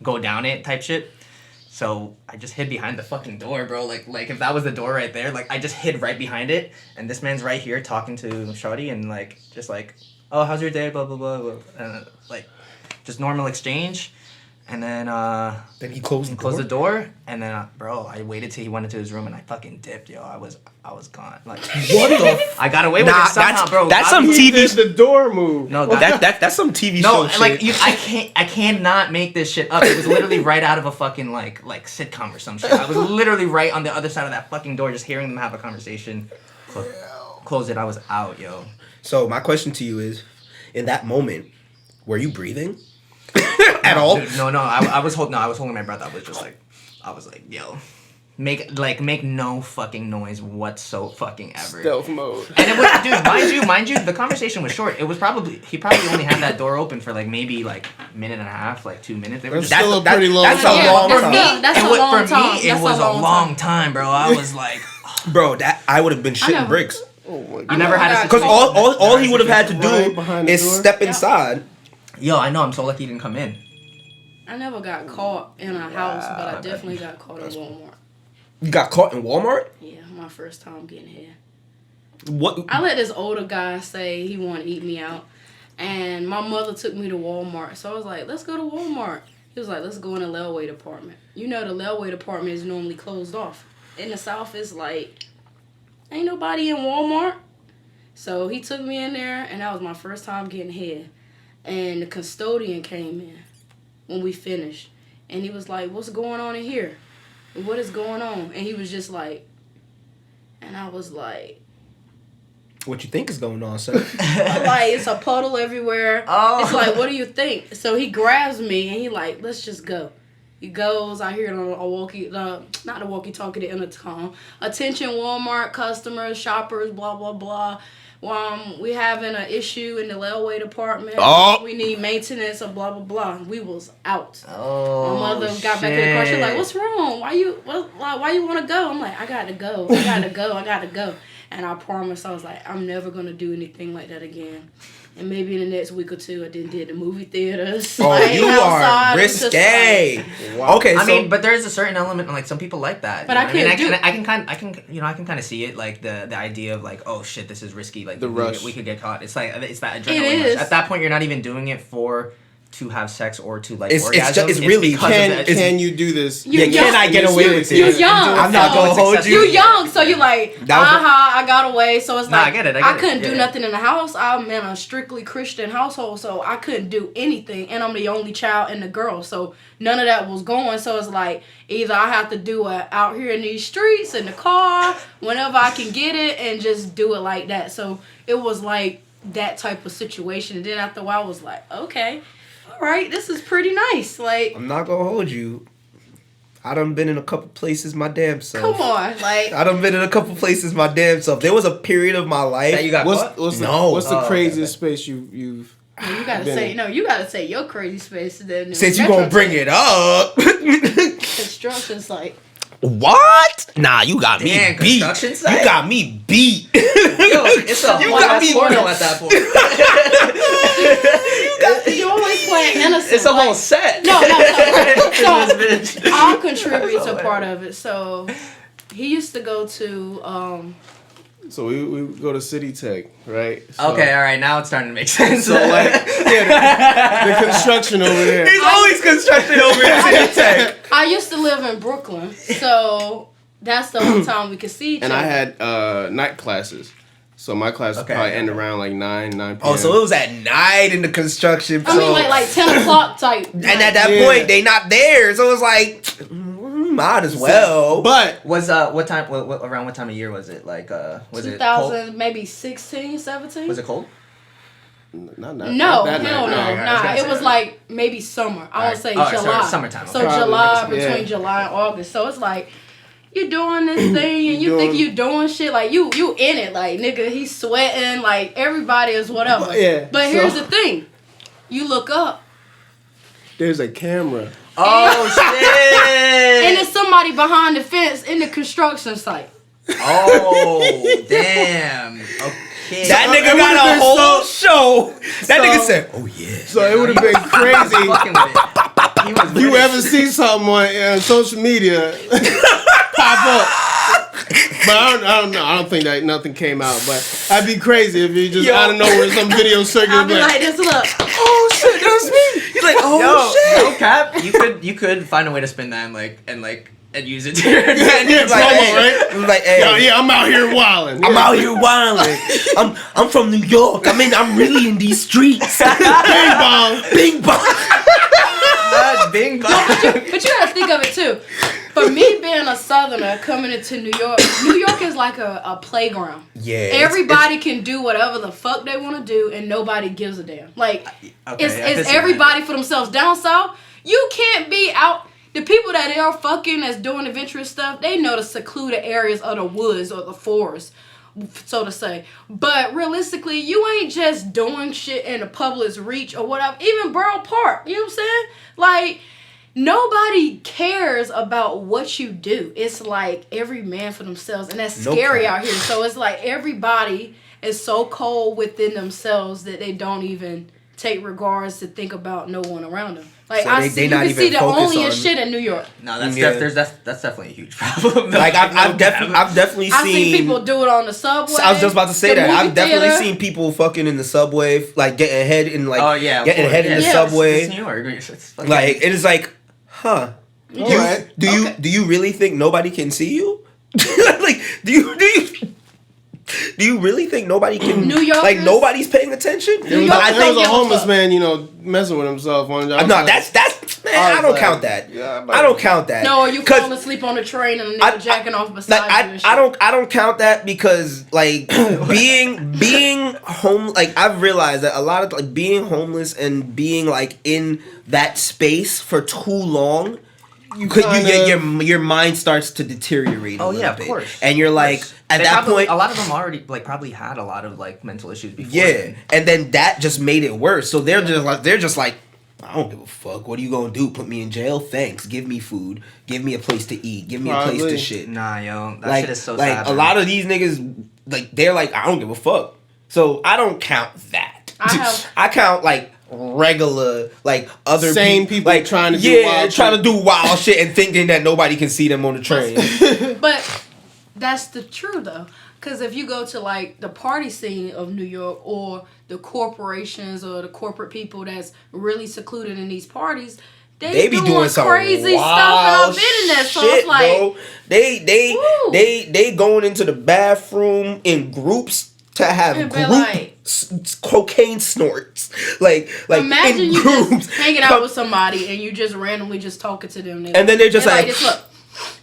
go down it type shit. So I just hid behind the fucking door, bro. Like if that was the door right there, like I just hid right behind it, and this man's right here talking to Shorty, and like just like, "Oh, how's your day?" Blah blah blah, blah. And like just normal exchange, and then Then he closed the door, and then bro, I waited till he went into his room, and I fucking dipped, yo. I was gone. Like What the? I got away with it somehow, bro. That's God- some He TV. did the door move. No, Well, God- that's some TV no, show like shit. I cannot make this shit up. It was literally right out of a fucking like sitcom or some shit. I was literally right on the other side of that fucking door, just hearing them have a conversation. Close it. I was out, yo. So my question to you is, in that moment, were you breathing at all? Dude, no. I was holding my breath. I was like, yo, make no fucking noise fucking ever. Stealth mode. And it was, dude, mind you, the conversation was short. It was he probably only had that door open for like maybe like a minute and a half, like 2 minutes. They were That's just, still a pretty long That's time. a long that's time. good. That's and a what- long for time. me, it That's was a long time, bro. I was like, Bro, that I would have been shitting never- bricks. Oh my you god. never had a Because situation. all he would have had to Right do behind the is door? step inside. Yo, I know. I'm so lucky he didn't come in. I never got caught in a house, but I definitely got caught in Walmart. You got caught in Walmart? Yeah, my first time getting here. What? I let this older guy say he wanted to eat me out, and my mother took me to Walmart. So I was like, let's go to Walmart. He was like, let's go in the layaway department. You know, the layaway department is normally closed off. In the South, it's like, ain't nobody in Walmart. So he took me in there, and that was my first time getting here. And the custodian came in when we finished. And he was like, what's going on in here? What is going on? And he was just like, and I was like, What you think is going on, sir? I'm like, it's a puddle everywhere. Oh. It's like, what do you think? So he grabs me and he like, let's just go. He goes, I hear it on a walkie, not a walkie-talkie, the intercom. Attention Walmart customers, shoppers, blah, blah, blah. We having an issue in the railway department. Oh. We need maintenance of blah, blah, blah. We was out. Oh, My mother got back in the car. She was like, what's wrong? Why you want to go? I'm like, I got to go. I got to go. And I promised, I was like, I'm never going to do anything like that again. And maybe in the next week or two, I did the movie theaters. Oh, like, you are risque. Wow. Okay, I so mean, but there's a certain element, like some people like that. But you know I what mean, can't I can kind of see it, like the idea of like, oh shit, this is risky. Like The rush. we could get caught. It's like it's that It adrenaline is. rush. At that point, you're not even doing it to have sex or to like It's orgasm. it's really- because of the Can you do this? You yeah, young. can I get away with it? You young. I'm not so gonna hold You you. young, so you like, That was I got away. So it's Nah, like, I get it, I couldn't yeah. do nothing in the house. I'm in a strictly Christian household, so I couldn't do anything. And I'm the only child and the girl, so none of that was going. So it's like, either I have to do it out here in these streets, in the car, whenever I can get it, and just do it like that. So it was like that type of situation. And then after a while, I was like, okay, all right, this is pretty nice. Like, I'm not gonna hold you. I done been in a couple places my damn self. come on, like. I done been in a couple places my damn self. There was a period of my life. that you got caught? What's the, No. what's the Oh, craziest space you've No, you gotta been say in? you gotta say your crazy space. Then Since you gonna bring it up. construction's like What? Nah, you got me Damn, beat. construction site? You got me beat. Yo, it's a You whole got ass me- porno at that point. you always playing innocent. It's a like, whole set. No, so This bitch. I'll contribute to part of it. So he used to go to So we go to City Tech, right? So, Okay, all right, now it's starting to make sense. So like, yeah, the construction over there. He's always constructing over in Tech. I used to live in Brooklyn, so that's the only time we could see each And other. I had night classes. So my class would Okay, probably okay. end around like 9 p.m. Oh, so it was at night in the construction. I mean, like 10 o'clock type. and at that Yeah. point, they not there. So it was like, might as well. But Was what time? Around what time of year was it? Like was it cold? 2000, maybe 16, 17. Was it cold? not No, that hell no, night. I was nah. gonna It say was that. like maybe summer. I would say Alright, July. summertime, So okay. Probably, July, yeah. between July and August. So it's like, you doing this thing and you Doing- think you doing shit, like you in it, like nigga, he's sweating, like everybody is whatever. Yeah, But so- here's the thing, you look up There's a camera. Oh shit! and there's somebody behind the fence in the construction site. Oh damn. Okay. That So, nigga it got would've a been whole show. That so- nigga said, "Oh yeah." So it would have been crazy. Fucking with it. He was You with it. ever see something on social media pop up? But I don't know. I don't think that nothing came out. But that'd be crazy if you just Yo. out of nowhere some video I'll circulating. be like this, look. Oh shit, that's me. He's like, "Oh Yo, shit." no cap. You could find a way to spin that and use it to your advantage. Yeah, Like, promo, hey, right? I'm like, hey, Yo, yeah, I'm out here wilding. I'm out here wilding. I'm from New York. I'm really in these streets. Bing bong. Bing bong. Not Bing bong. But you gotta think of it too. For me being a southerner coming into New York is like a playground. Yeah. Everybody can do whatever the fuck they want to do, and nobody gives a damn. Like, Okay, I can it's see everybody for themselves. Down south, you can't be out. The people that are fucking that's doing adventurous stuff, they know the secluded areas of the woods or the forest, so to say. But realistically, you ain't just doing shit in the public's reach or whatever. Even Borough Park, you know what I'm saying? Like, nobody cares about what you do. It's like every man for themselves, and that's No scary cap. out here. So it's like everybody is so cold within themselves that they don't even take regards to think about no one around them. Like, So I they see, you not can even see the focused onlyest on- shit in New York. No, that's Yeah. that's definitely a huge problem. Like I've definitely I've seen seen people do it on the subway. I was just about to say the that. movie I've definitely theater. seen people fucking in the subway, like getting ahead in like Oh yeah, of getting course. ahead in the Yeah. subway. It's New York. It's fucking- Like it is like, huh? Alright. Do you really think nobody can see you? Like do you Do you really think nobody can? New Yorkers? Like nobody's paying attention. There was, York there don't was a give a homeless fuck. man, messing with himself. On No, that's man. I don't count that. Yeah, I don't count that. No, you 'Cause, falling asleep on the train and a nigga jacking off beside like, you and shit. I don't count that because like being home. Like I've realized that a lot of like being homeless and being like in that space for too long. Your mind starts to deteriorate. Oh a yeah, little of bit. course. And you're like at They that probably, point. a lot of them already like probably had a lot of like mental issues before. Yeah, then. and then that just made it worse. So they're just like, I don't give a fuck. What are you gonna do? Put me in jail? Thanks. Give me food. Give me a place to eat. Give me a place to Probably. shit. Nah, yo, that Like shit is so like sad. a lot of these niggas, like they're like, I don't give a fuck. So I don't count that. I count like regular like other Same people like trying to do wild trying shit. to do wild shit and thinking that nobody can see them on the train. But that's the truth though, because if you go to like the party scene of New York or the corporations or the corporate people that's really secluded in these parties, they Be doing some crazy stuff, and wild I've been in that. So shit, it's like, bro. They going into the bathroom in groups to have And be group like- cocaine snorts. Like imagine in you groups. just hanging out with somebody and you just randomly just talking to them, And then they're just like- this look.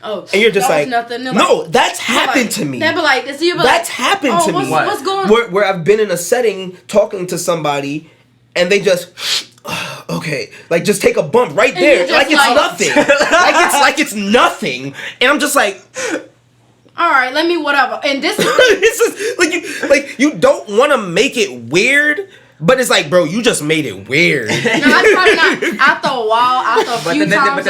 Oh, And you're just that was like, nothing. They're no, like- that's they're happened like- to me. They be like, this. You be That's like, happened oh, to what's, me. What's going? Where I've been in a setting talking to somebody, and they just okay, like just take a bump right And there, you're just like it's like- nothing, like it's nothing, and I'm just like. All right, let me whatever. And this is This is you don't want to make it weird, but it's like, bro, you just made it weird. no, that's probably not. After a while, after a But few then, times.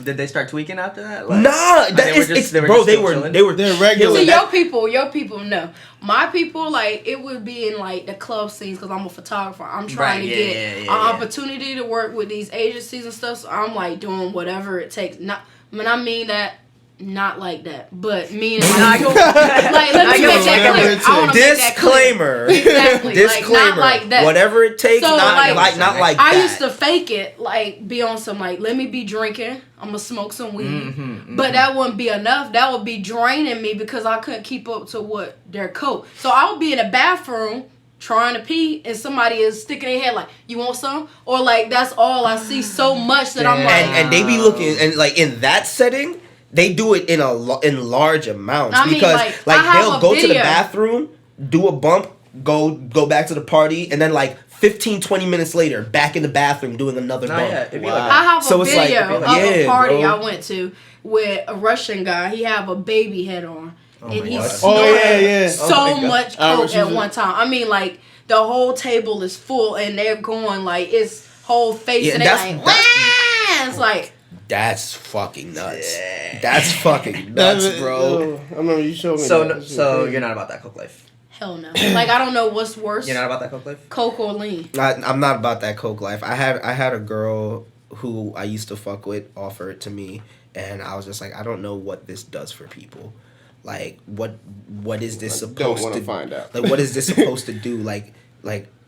did they start tweaking after that? Like, Nah, they were just they chilling? were They're regular. See, that- your people know. My people, like, it would be in, like, the club scenes because I'm a photographer. I'm trying to get an opportunity to work with these agencies and stuff, so I'm, like, doing whatever it takes. Not, when I mean that, not like that, but meaning, like, let me make that clear. I want to make that clear. Disclaimer. Exactly. Disclaimer. Like, not like that. Whatever it takes, So, not like, like I that. used to fake it, like, be on some, like, let me be drinking. I'm going to smoke some weed. But that wouldn't be enough. That would be draining me because I couldn't keep up to what their coat. So I would be in the bathroom trying to pee and somebody is sticking their head like, you want some? Or, like, that's all I see so much that I'm like. and they be looking, and like in that setting, they do it in in large amounts I mean, because like, I have they'll a go to the video. bathroom, do a bump, go back to the party, and then like 15-20 minutes later, back in the bathroom doing another Nah, bump. yeah, it'd be Wow. like I have So a it's like- video of yeah, a party bro. I went to with a Russian guy. He have a baby head on. and he God. snorted Oh, yeah. so Oh, my God. much I know coke what you at mean. one time. I mean, like, the whole table is full and they're going, like, it's whole face Yeah, and they're that's- like, wah! It's like, That's fucking nuts. That's fucking nuts, bro. I remember you showed me So, that. so you're not about that coke life. hell no. Like, I don't know what's worse, You're not about that coke life. coke or lean. I'm not about that coke life. I had a girl who I used to fuck with offer it to me, and I was just like, I don't know what this does for people. Like, what is this I don't supposed want to to find out. Like, what is this supposed to do? Like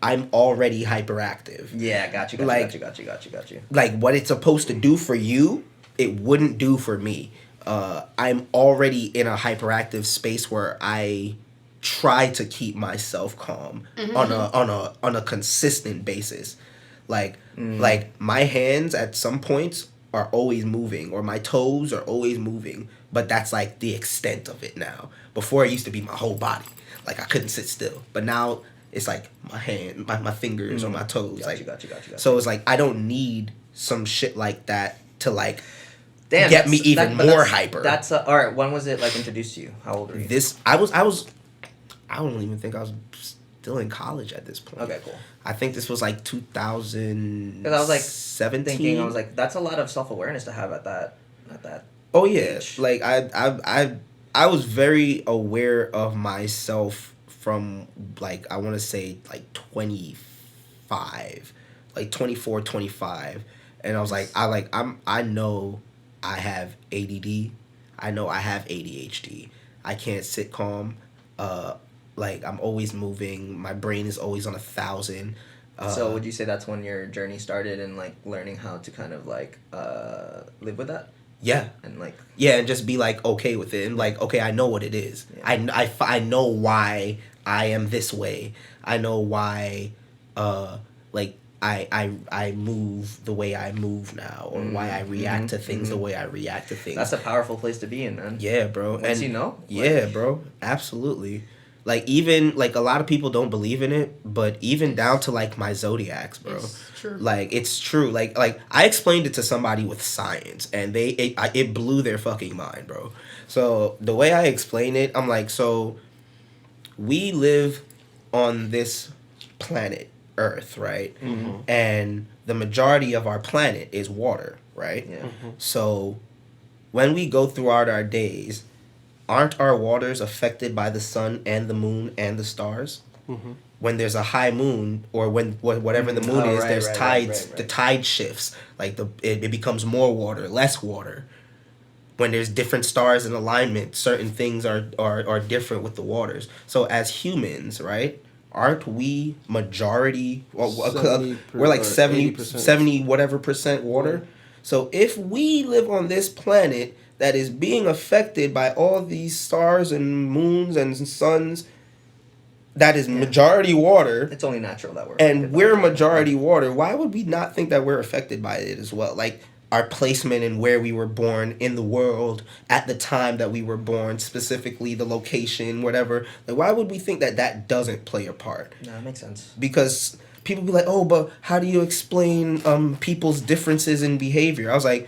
I'm already hyperactive. Yeah, got you. Like- Got you. Like, what it's supposed to do for you, it wouldn't do for me. I'm already in a hyperactive space where I try to keep myself calm on a consistent basis. Like my hands at some points are always moving, or my toes are always moving, but that's like the extent of it now. Before it used to be my whole body. Like I couldn't sit still. But now it's like my hand, my fingers or my toes. Got you. So it's like I don't need some shit like that to like Damn, get me even but more hyper. That's all right. When was it like introduced to you? How old were you? I don't even think I was still in college at this point. Okay, cool. I think this was like 2017. Because I was like thinking, I was like, that's a lot of self awareness to have at that. Oh yeah, age. like I was very aware of myself from like I want to say like 25, like 24, 25, and I was like I know I have ADD, I know I have ADHD. I can't sit calm. Like I'm always moving. My brain is always on 1,000. So would you say that's when your journey started and like learning how to kind of like live with that? Yeah. And like, Yeah, and just be like okay with it, and like okay, I know what it is. Yeah. I know why I am this way. I know why, like I move the way I move now, or why I react to things the way I react to things. that's a powerful place to be in, man. Yeah, bro. Once And you know, yeah, like- bro. Absolutely. Like even like a lot of people don't believe in it, but even down to like my zodiacs, bro. It's true. Like it's true. Like I explained it to somebody with science, and it blew their fucking mind, bro. So the way I explain it, I'm like, so we live on this planet Earth, right? And the majority of our planet is water, right? Yeah. So when we go throughout our days, aren't our waters affected by the sun and the moon and the stars? When there's a high moon, or when whatever the moon Oh, is, right, there's right, tides. right. The tide shifts. Like it becomes more water, less water. When there's different stars in alignment, certain things are different with the waters. So as humans, right? Aren't we majority? Well, 70 we're like or 70, 80%. 70 whatever percent water. So if we live on this planet that is being affected by all these stars and moons and suns, that is majority water, It's only natural that we're and affected by we're it. majority water, why would we not think that we're affected by it as well? Like our placement and where we were born in the world at the time that we were born, specifically the location, whatever. Like why would we think that that doesn't play a part? No, that makes sense. Because people be like, oh, but how do you explain people's differences in behavior? I was like,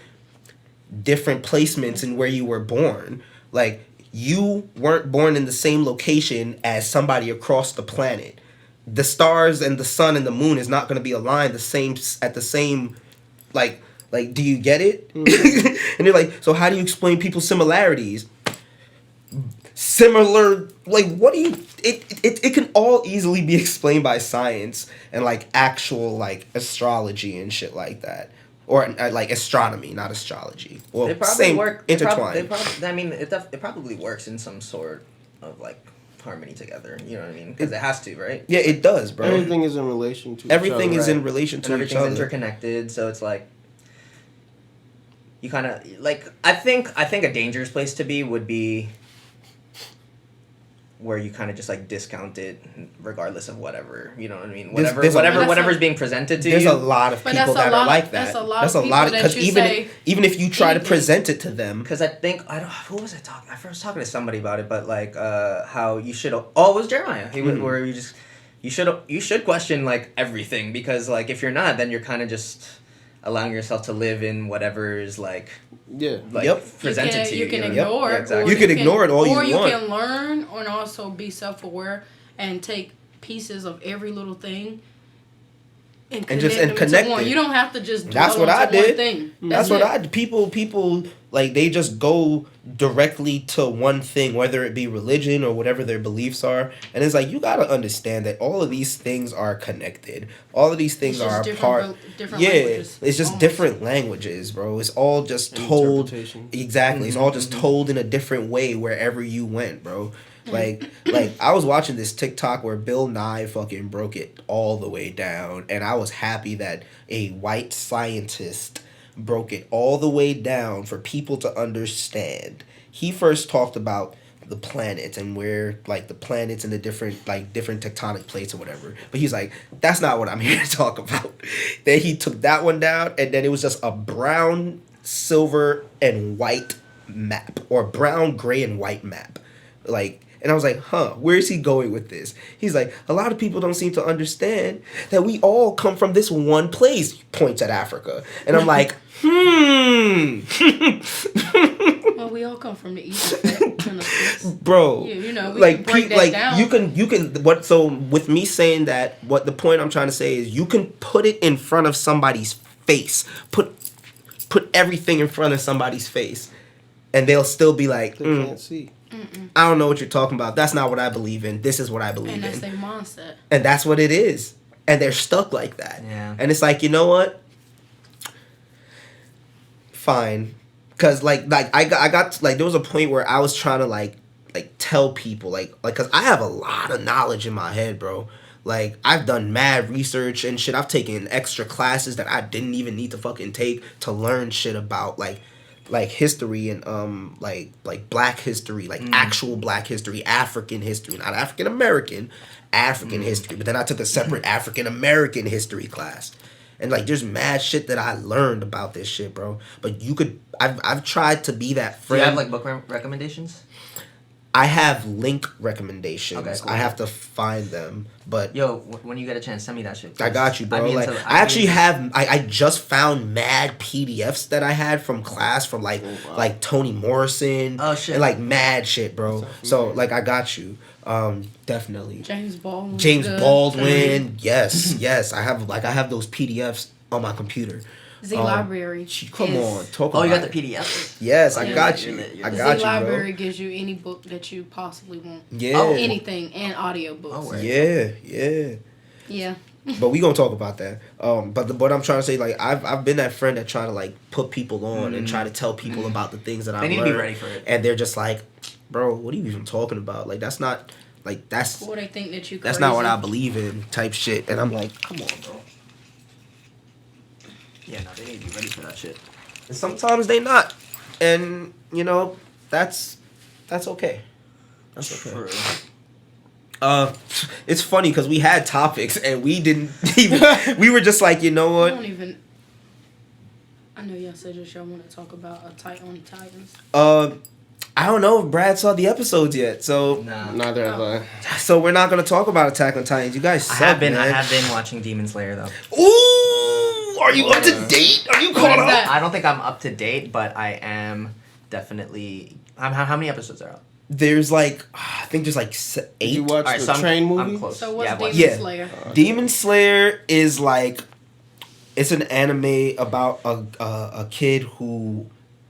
different placements in where you were born. Like you weren't born in the same location as somebody across the planet. The stars and the sun and the moon is not going to be aligned the same at the same like do you get it? And they're like, so how do you explain people's similarities? Similar, like what do you it can all easily be explained by science and like actual like astrology and shit like that. Or like astronomy, not astrology. Well, They probably same work. intertwined. I mean, it probably works in some sort of like harmony together. You know what I mean? Because it has to, right? Yeah, it does, bro. Everything is in relation to Everything each is other. in relation And to each everything's other. interconnected. So it's like you kind of like. I think a dangerous place to be would be where you kind of just like discount it regardless of whatever, you know what I mean? Whatever, there's a- whatever's being presented to There's you. a lot of But people that's a that are lot- like that. that's a lot of people that because you even say even if you try to anything. present it to them, Because I think who was I talking? I was talking to somebody about it, but like how you should. Oh, it was Jeremiah. He was where you should question like everything, because like if you're not, then you're kind of just allowing yourself to live in whatever is like Yeah. Yep. presented to you. You can know what I mean? ignore Yeah, it. exactly. You can ignore it all you or you want. can learn and also be self-aware and take pieces of every little thing and just- and them connect into one. it. You don't have to just dwell That's what onto I one did. thing. That's what it. I people like they just go directly to one thing, whether it be religion or whatever their beliefs are, and it's like you gotta understand that all of these things are connected. All of these things It's just are a different part. different Yeah, languages, it's just almost. different languages, bro. It's all just told Interpretation. exactly. It's all just told in a different way wherever you went, bro. Like I was watching this TikTok where Bill Nye fucking broke it all the way down, and I was happy that a white scientist broke it all the way down for people to understand. He first talked about the planets and where like the planets and the different tectonic plates or whatever. But he's like, that's not what I'm here to talk about. Then he took that one down, and then it was just a brown, silver, and white map, or brown, gray, and white map. Like, and I was like, huh, where is he going with this? He's like, a lot of people don't seem to understand that we all come from this one place. He points at Africa. And I'm like, Well, we all come from the east. Kind of place. bro. Yeah, you know, we like can break that like down. you can what so with me saying that, what the point I'm trying to say is you can put it in front of somebody's face. Put everything in front of somebody's face, and they'll still be like, They can't see. I don't know what you're talking about. That's not what I believe in. This is what I believe And that's in. their mindset. And that's what it is. And they're stuck like that. Yeah. And it's like, you know what? Fine. Cause like I got like there was a point where I was trying to like tell people like cause I have a lot of knowledge in my head, bro. Like I've done mad research and shit. I've taken extra classes that I didn't even need to fucking take to learn shit about like like history and like black history, like actual black history, African history, not African American, African history. But then I took a separate African American history class. And like there's mad shit that I learned about this shit, bro. But I've tried to be that Do friend. you have like book recommendations? I have link recommendations. Okay, cool. I have to find them, but Yo, when you get a chance, send me that shit. I got you, bro. I mean, Like I actually have. I just found mad PDFs that I had from class from like Toni Morrison. Oh, shit. And like mad shit, bro. So like I got you. Definitely. James Baldwin. James Good. Baldwin. Yes. I have those PDFs on my computer. Z Library. Come on, talk Oh, about you got it. the PDF? Yes, I Yeah. got you. You're I lit. got Z you, bro. Library gives you any book that you possibly want. Yeah. Oh, Anything and audiobooks. Oh, word. Yeah. Yeah. But we gonna talk about that. But I'm trying to say, like, I've been that friend that try to like put people on and try to tell people about the things that I They need to learned, be ready for it. and they're just like, bro, what are you even talking about? Like that's not like that's Or they think that you that's crazy. not what I believe in type shit. And I'm like, come on, bro. Yeah, no, they need to be ready for that shit. And sometimes they not, and you know that's okay. That's okay. True. It's funny because we had topics and we didn't even. We were just like, you know I what? don't even. I know y'all said y'all want to talk about Attack on the Titans. I don't know if Brad saw the episodes yet, so No. Neither have I. we're not gonna talk about Attack on Titans. You guys I suck, have been man. watching Demon Slayer though. Ooh, are you up to date? Are you caught is up? that? I don't think I'm up to date, but I am definitely. How many episodes are out? There's like, I think there's like Did 8. you watch Alright, the so train movie? I'm close. So what's yeah, I watched Demon Yeah. Slayer? Demon Slayer is like, it's an anime about a kid who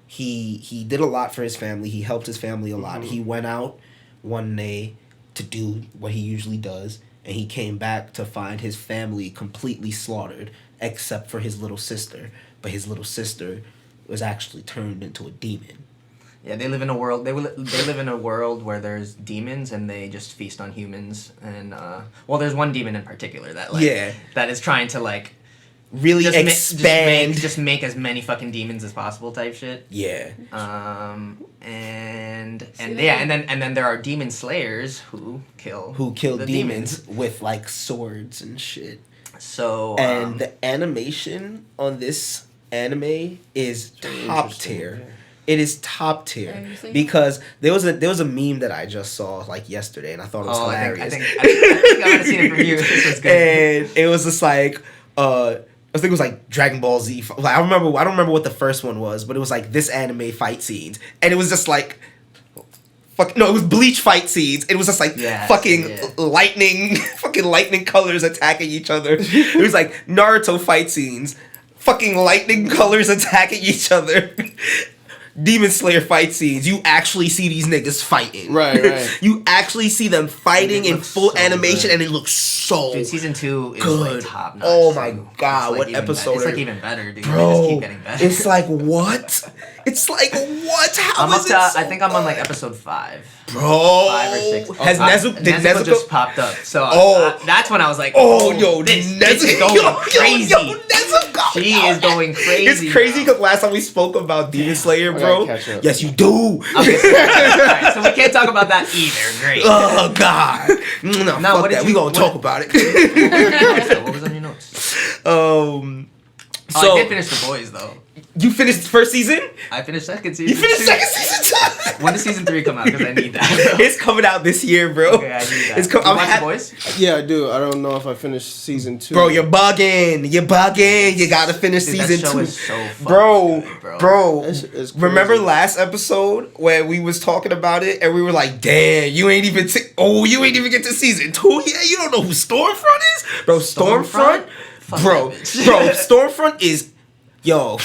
he did a lot for his family. He helped his family a lot. He went out one day to do what he usually does, and he came back to find his family completely slaughtered, except for his little sister. But his little sister was actually turned into a demon. Yeah, they live in a world. They live in a world where there's demons and they just feast on humans. And well, there's one demon in particular that that is trying to like Really just expand. just make as many fucking demons as possible type shit. Yeah. And See, yeah, and then there are demon slayers who kill the demons with like swords and shit. So And the animation on this anime is top interesting, tier. yeah. It is top tier Have you seen because there was a meme that I just saw like yesterday, and I thought it was hilarious. I think I might have seen it from you. This was good. And it was just like I think it was like Dragon Ball Z. Like I don't remember what the first one was, but it was like this anime fight scenes, and it was just like. No, it was Bleach fight scenes. It was just like lightning, fucking lightning colors attacking each other. It was like Naruto fight scenes, fucking lightning colors attacking each other. Demon Slayer fight scenes. You actually see these niggas fighting. Right. You actually see them fighting in looks full so animation, good. and it looks so Dude, season 2 is good. like top notch. Oh my too. God, It's, like, what even episode It's are- like even better, dude. They just bro. keep getting better. It's like what? It's like what? How I'm is up it to. so I think I'm on like good? episode 5. Bro, 5 or 6. Has Nezuko? Did Nezuko Nezuko just popped up? So Oh. that's when I was like, Oh, yo, this Nezuko, bitch is going crazy. Yo, Nezuko, She yo, is going crazy. It's crazy bro. because last time we spoke about Demon Slayer, I bro. gotta catch up. Yes, you do. Okay, so, alright, so we can't talk about that either. Great. Oh God. No, No, fuck what did that. you- We gonna what- talk about it. What was on your notes? So Oh, I did finish The Boys though. you finished the first season. I finished second season. You finished too. second season too. When does season 3 come out? Because I need that. It's coming out this year, bro. Okay, I need that. It's You I'm watch hap- The Boys? Yeah, I do. I don't know if I finished season 2. Bro, you're bugging. You're bugging. You gotta finish Dude, that season show 2. is so fucking Bro, good, bro. It's crazy. Remember last episode where we was talking about it and we were like, "Damn, you ain't even you ain't even get to season 2 yet. You don't know who Stormfront is, bro. Stormfront, Fuck bro, that bitch. bro. Stormfront is." Yo,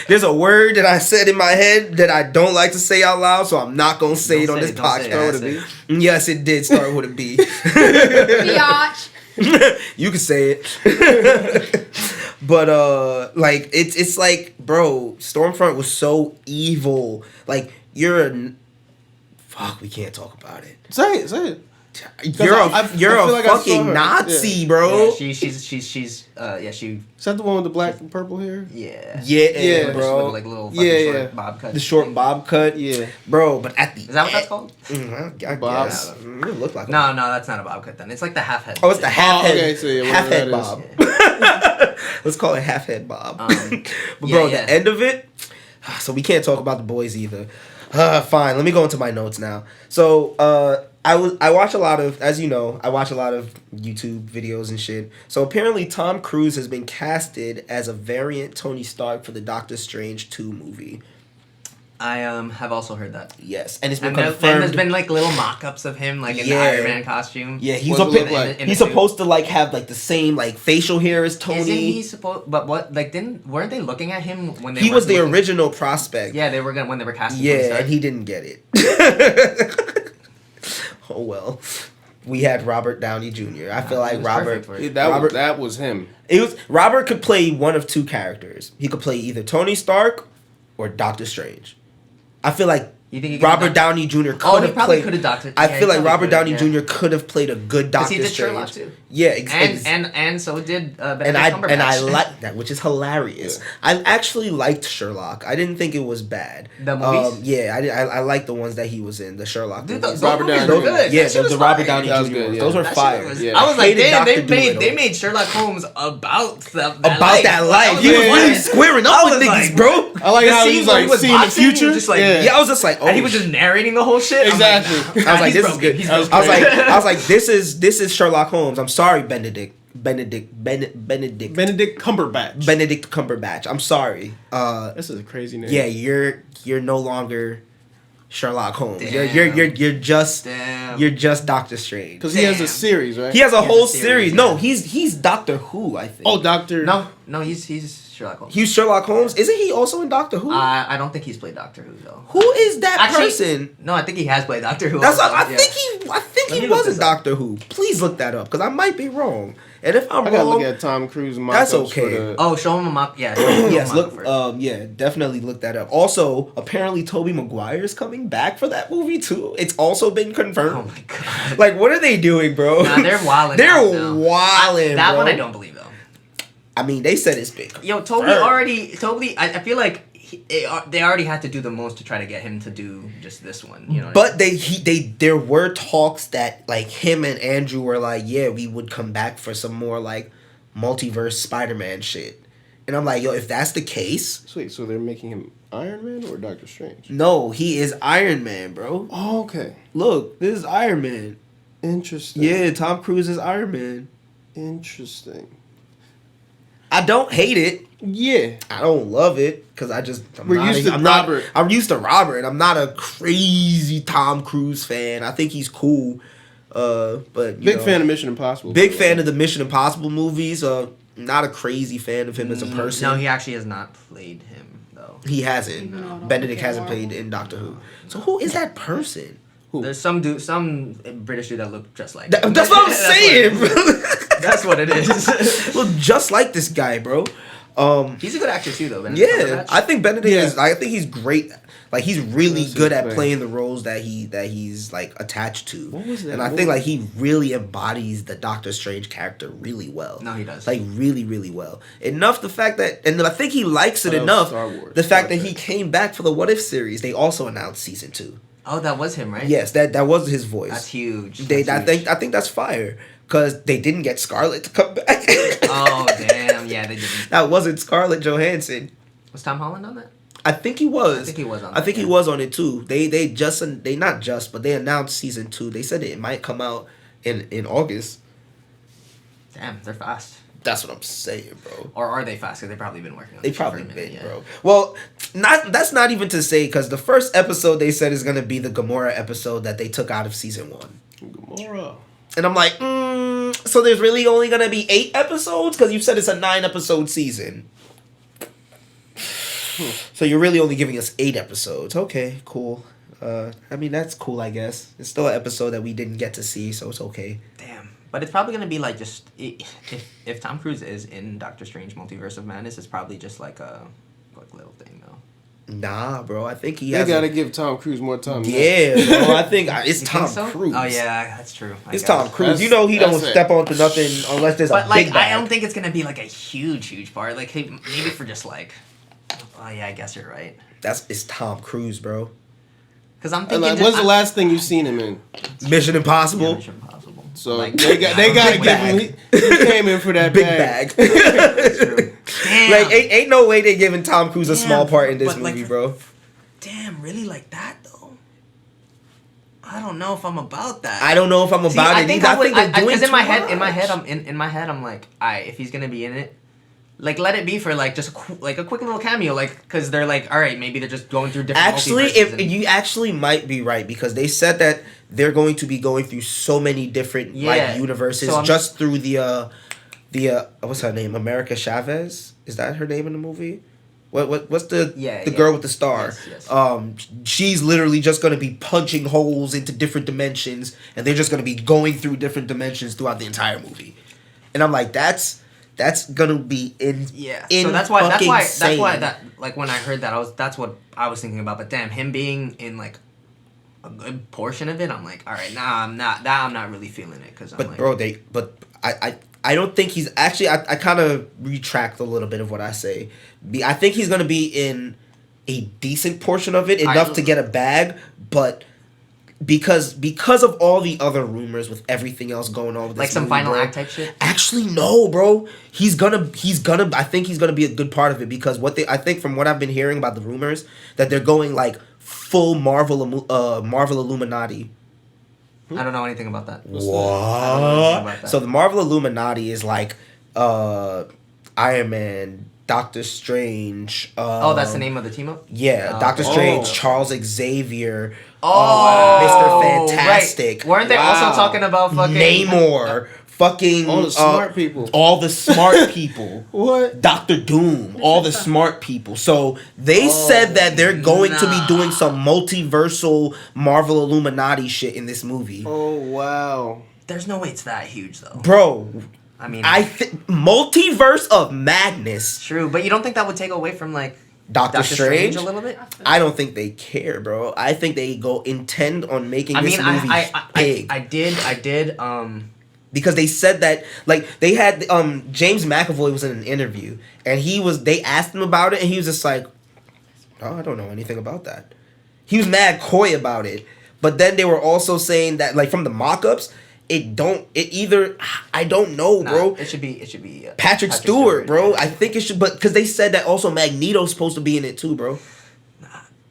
there's a word that I said in my head that I don't like to say out loud, so I'm not gonna say it Don't on say this it, don't say it, podcast. don't say it. Yes, it did start with a B. Biatch. You can say it. But like it's like, bro, Stormfront was so evil. Like fuck, we can't talk about it. Say it. You're I a feel like I saw fucking her. Nazi, bro. Yeah, she's she Is that the one with the black and purple hair? yeah. Yeah, With bro. like little fucking Yeah, short yeah. bob cut. The short bob cut, Yeah. bro. But at the Is that what that's called? I Bob. guess it looked like No, that's not a bob cut then. It's like the half head. Oh, it's the half head, okay, so yeah, half whatever head that bob. Let's call it half head bob. Um, But yeah, bro, yeah. the end of it. So we can't talk about the boys either. Fine, let me go into my notes now. So I watch a lot of, as you know, I watch a lot of YouTube videos and shit. So apparently Tom Cruise has been casted as a variant Tony Stark for the Doctor Strange 2 movie. I have also heard that. Yes, and it's been And confirmed. there's been like little mock-ups of him like in Yeah. the Iron Man costume. Yeah, he's What does it supposed look like? in he's the suit. supposed to like have like the same like facial hair as Tony. Isn't he supposed? But what? Like, weren't they looking at him when they? He was weren't the looking- original prospect. Yeah, they were gonna when they were casting. Tony Yeah, Stark. and he didn't get it. Oh well. We had Robert Downey Jr. I feel He like was Robert. perfect for it. Yeah, Robert- that was him. It was Robert could play one of two characters. He could play either Tony Stark or Doctor Strange. I feel like You think he could Robert have Downey Jr. could Oh, he have probably played. could have Doctor. I yeah, feel he like probably Robert could've, Downey yeah. Jr. could have played a good Because Doctor he did Strange. Sherlock too. Yeah, And so did Benedict and I Cumberbatch. like that, which is hilarious. Yeah. I actually liked Sherlock. I didn't think it was bad. The movies? Yeah, I like the ones that he was in, the Sherlock Dude, movies. those Robert movies Downey were Jr. good. Yeah, That shit the was Robert fire. Downey That was Jr. good, ones. yeah. Those were That shit fire. was- Yeah. I was like, Hated damn, Dr. they Dolittle. made Sherlock Holmes about that About life. that life. He He was really squaring up with niggas, bro. I like The how scene he's where like he was seeing the boxing, he was future. just like- Yeah, I was just like, oh, And he was just narrating the whole shit. I'm like, Exactly. nah, I was like, he's this is broken. good. He's I was broken. like, this is Sherlock Holmes. I'm sorry, Benedict Cumberbatch. I'm sorry. This is a crazy name. Yeah, you're no longer Sherlock Holmes. Damn. You're just Damn. you're just Doctor Strange. Because he has a Damn. series, right? He has a He has whole a series, series. yeah. No, he's Doctor Who, I think. Oh, Doctor. No, he's Sherlock Holmes. He's Sherlock Holmes. Isn't he also in Doctor Who? I don't think he's played Doctor Who though. Who is that Actually, person? No, I think he has played Doctor Who. That's also, I yeah. think Let he me look was in this up. Doctor Who. Please look that up because I might be wrong. And if I'm I gotta wrong, look at Tom Cruise. That's mock-ups okay. For the, Oh, show him a mock. Yeah. Show him a yes, mock look. first. Yeah, definitely look that up. Also, apparently, Tobey Maguire is coming back for that movie too. It's also been confirmed. Oh my god. Like, what are they doing, bro? Nah, they're wilding. They're out now. wilding. That bro. one I don't believe though. I mean, they said it's big. Yo, Toby already. I feel like they already had to do the most to try to get him to do just this one. You know. What I But there were talks that like him and Andrew were like, yeah, we would come back for some more like multiverse Spider-Man shit. And I'm like, yo, if that's the case, Sweet. So they're making him Iron Man or Doctor Strange? no, he is Iron Man, bro. Oh, okay. Look, this is Iron Man. Interesting. Yeah, Tom Cruise is Iron Man. Interesting. I don't hate it. Yeah. I don't love it because We're used to Robert. I'm used to Robert. I'm not a crazy Tom Cruise fan. I think he's cool. But Big fan of Mission Impossible. Big fan of the Mission Impossible movies. Not a crazy fan of him as a person. No, he actually has not played him though. He hasn't. No, I don't Benedict think hasn't Marvel. played in Doctor Who. So who is that person? There's some British dude that looked just like. That's him. what I'm saying, What bro. that's what it is. Look just like this guy, bro. He's a good actor too, though. Benedict Yeah, Cumberbatch. I think Benedict Yeah. is. I think he's great. Like he's really That's good his at thing. playing the roles that he's like attached to. What was that And I movie? think like he really embodies the Doctor Strange character really well. No, he does. Like really, really well. Enough the fact that, and I think he likes it That was enough. Star Wars, The fact Star that he Trek. came back for the What If series. They also announced season 2. Oh, that was him, right? Yes, that was his voice. That's huge. They, That's huge. I think that's fire because they didn't get Scarlett to come back. Oh damn! Yeah, they didn't. That wasn't Scarlett Johansson. Was Tom Holland on that? I think he was. I think he was on I that, think he yeah. was on it too. They not just, but they announced season 2. They said it might come out in August. Damn, they're fast. That's what I'm saying, bro. Or are they fast? Because they've probably been working on. They this shit for probably a minute, been, yeah. bro. Well, that's not even to say because the first episode they said is gonna be the Gamora episode that they took out of season 1. Gamora. And I'm like, so there's really only gonna be 8 episodes because you said it's a 9-episode season. So you're really only giving us 8 episodes. Okay, cool. I mean that's cool, I guess. It's still an episode that we didn't get to see, so it's okay. Damn. But it's probably gonna be like just if Tom Cruise is in Doctor Strange Multiverse of Madness, it's probably just like a little thing though. Nah, bro. I think he They has. gotta give Tom Cruise more time. Yeah, bro. I think it's You Tom think so? Cruise. Oh yeah, that's true. It's Tom Cruise. You know he don't step onto nothing unless there's But a like, big bag. I don't think it's gonna be like a huge part. Like, hey, maybe for just like, oh yeah, I guess you're right. It's Tom Cruise, bro. Because I'm And thinking. like, what's the last thing you seen him in? Mission Impossible. Mission Impossible. So Like, they gotta give him. He came in for that Big bag. bag. That's true. Damn. Like ain't no way they giving Tom Cruise a Damn, small part in this but, like, movie, bro. Damn, really like that though? I don't know if I'm about that. I don't know if I'm See, about I it. think either. I think they're doing because in my too head, much. in my head, I'm like, if he's gonna be in it, like let it be for like just like a quick little cameo, like because they're like, all right, maybe they're just going through different. Actually, multiverses and- you actually might be right because they said that they're going to be going through so many different like universes So just through the what's her name? America Chavez? Is that her name in the movie? What's the girl with the star? Yes. She's literally just gonna be punching holes into different dimensions, and they're just gonna be going through different dimensions throughout the entire movie. And I'm like, that's gonna be in So that's why insane. that like when I heard that that's what I was thinking about. But damn, him being in like a good portion of it, I'm like, all right, I'm not really feeling it because But bro, I don't think he's actually. I kind of retract a little bit of what I say. I think he's gonna be in a decent portion of it, enough to get a bag, but because of all the other rumors with everything else going on with this like some movie, final bro, act type shit. Actually, no, bro. He's gonna. I think he's gonna be a good part of it because I think from what I've been hearing about the rumors that they're going like full Marvel Illuminati. I don't know anything about that. What? So the Marvel Illuminati is like Iron Man, Doctor Strange. That's the name of the team up? Yeah, Doctor Strange, Charles Xavier, Mr. Fantastic. Right. Weren't they also talking about fucking Namor? Fucking all the smart people. All the smart people. What? Doctor Doom. All the smart people. So they said that they're going to be doing some multiversal Marvel Illuminati shit in this movie. Oh wow. There's no way it's that huge though. Bro, I mean, multiverse of madness. True, but you don't think that would take away from like Doctor Strange a little bit? I don't think they care, bro. I think they intend on making this movie big. I did. Because they said that, like, they had James McAvoy was in an interview, and they asked him about it, and he was just like, oh, I don't know anything about that. He was mad coy about it. But then they were also saying that, like, from the mock-ups, I don't know, bro. It should be Patrick Stewart, bro. Yeah. I think it should, but because they said that also Magneto's supposed to be in it too, bro.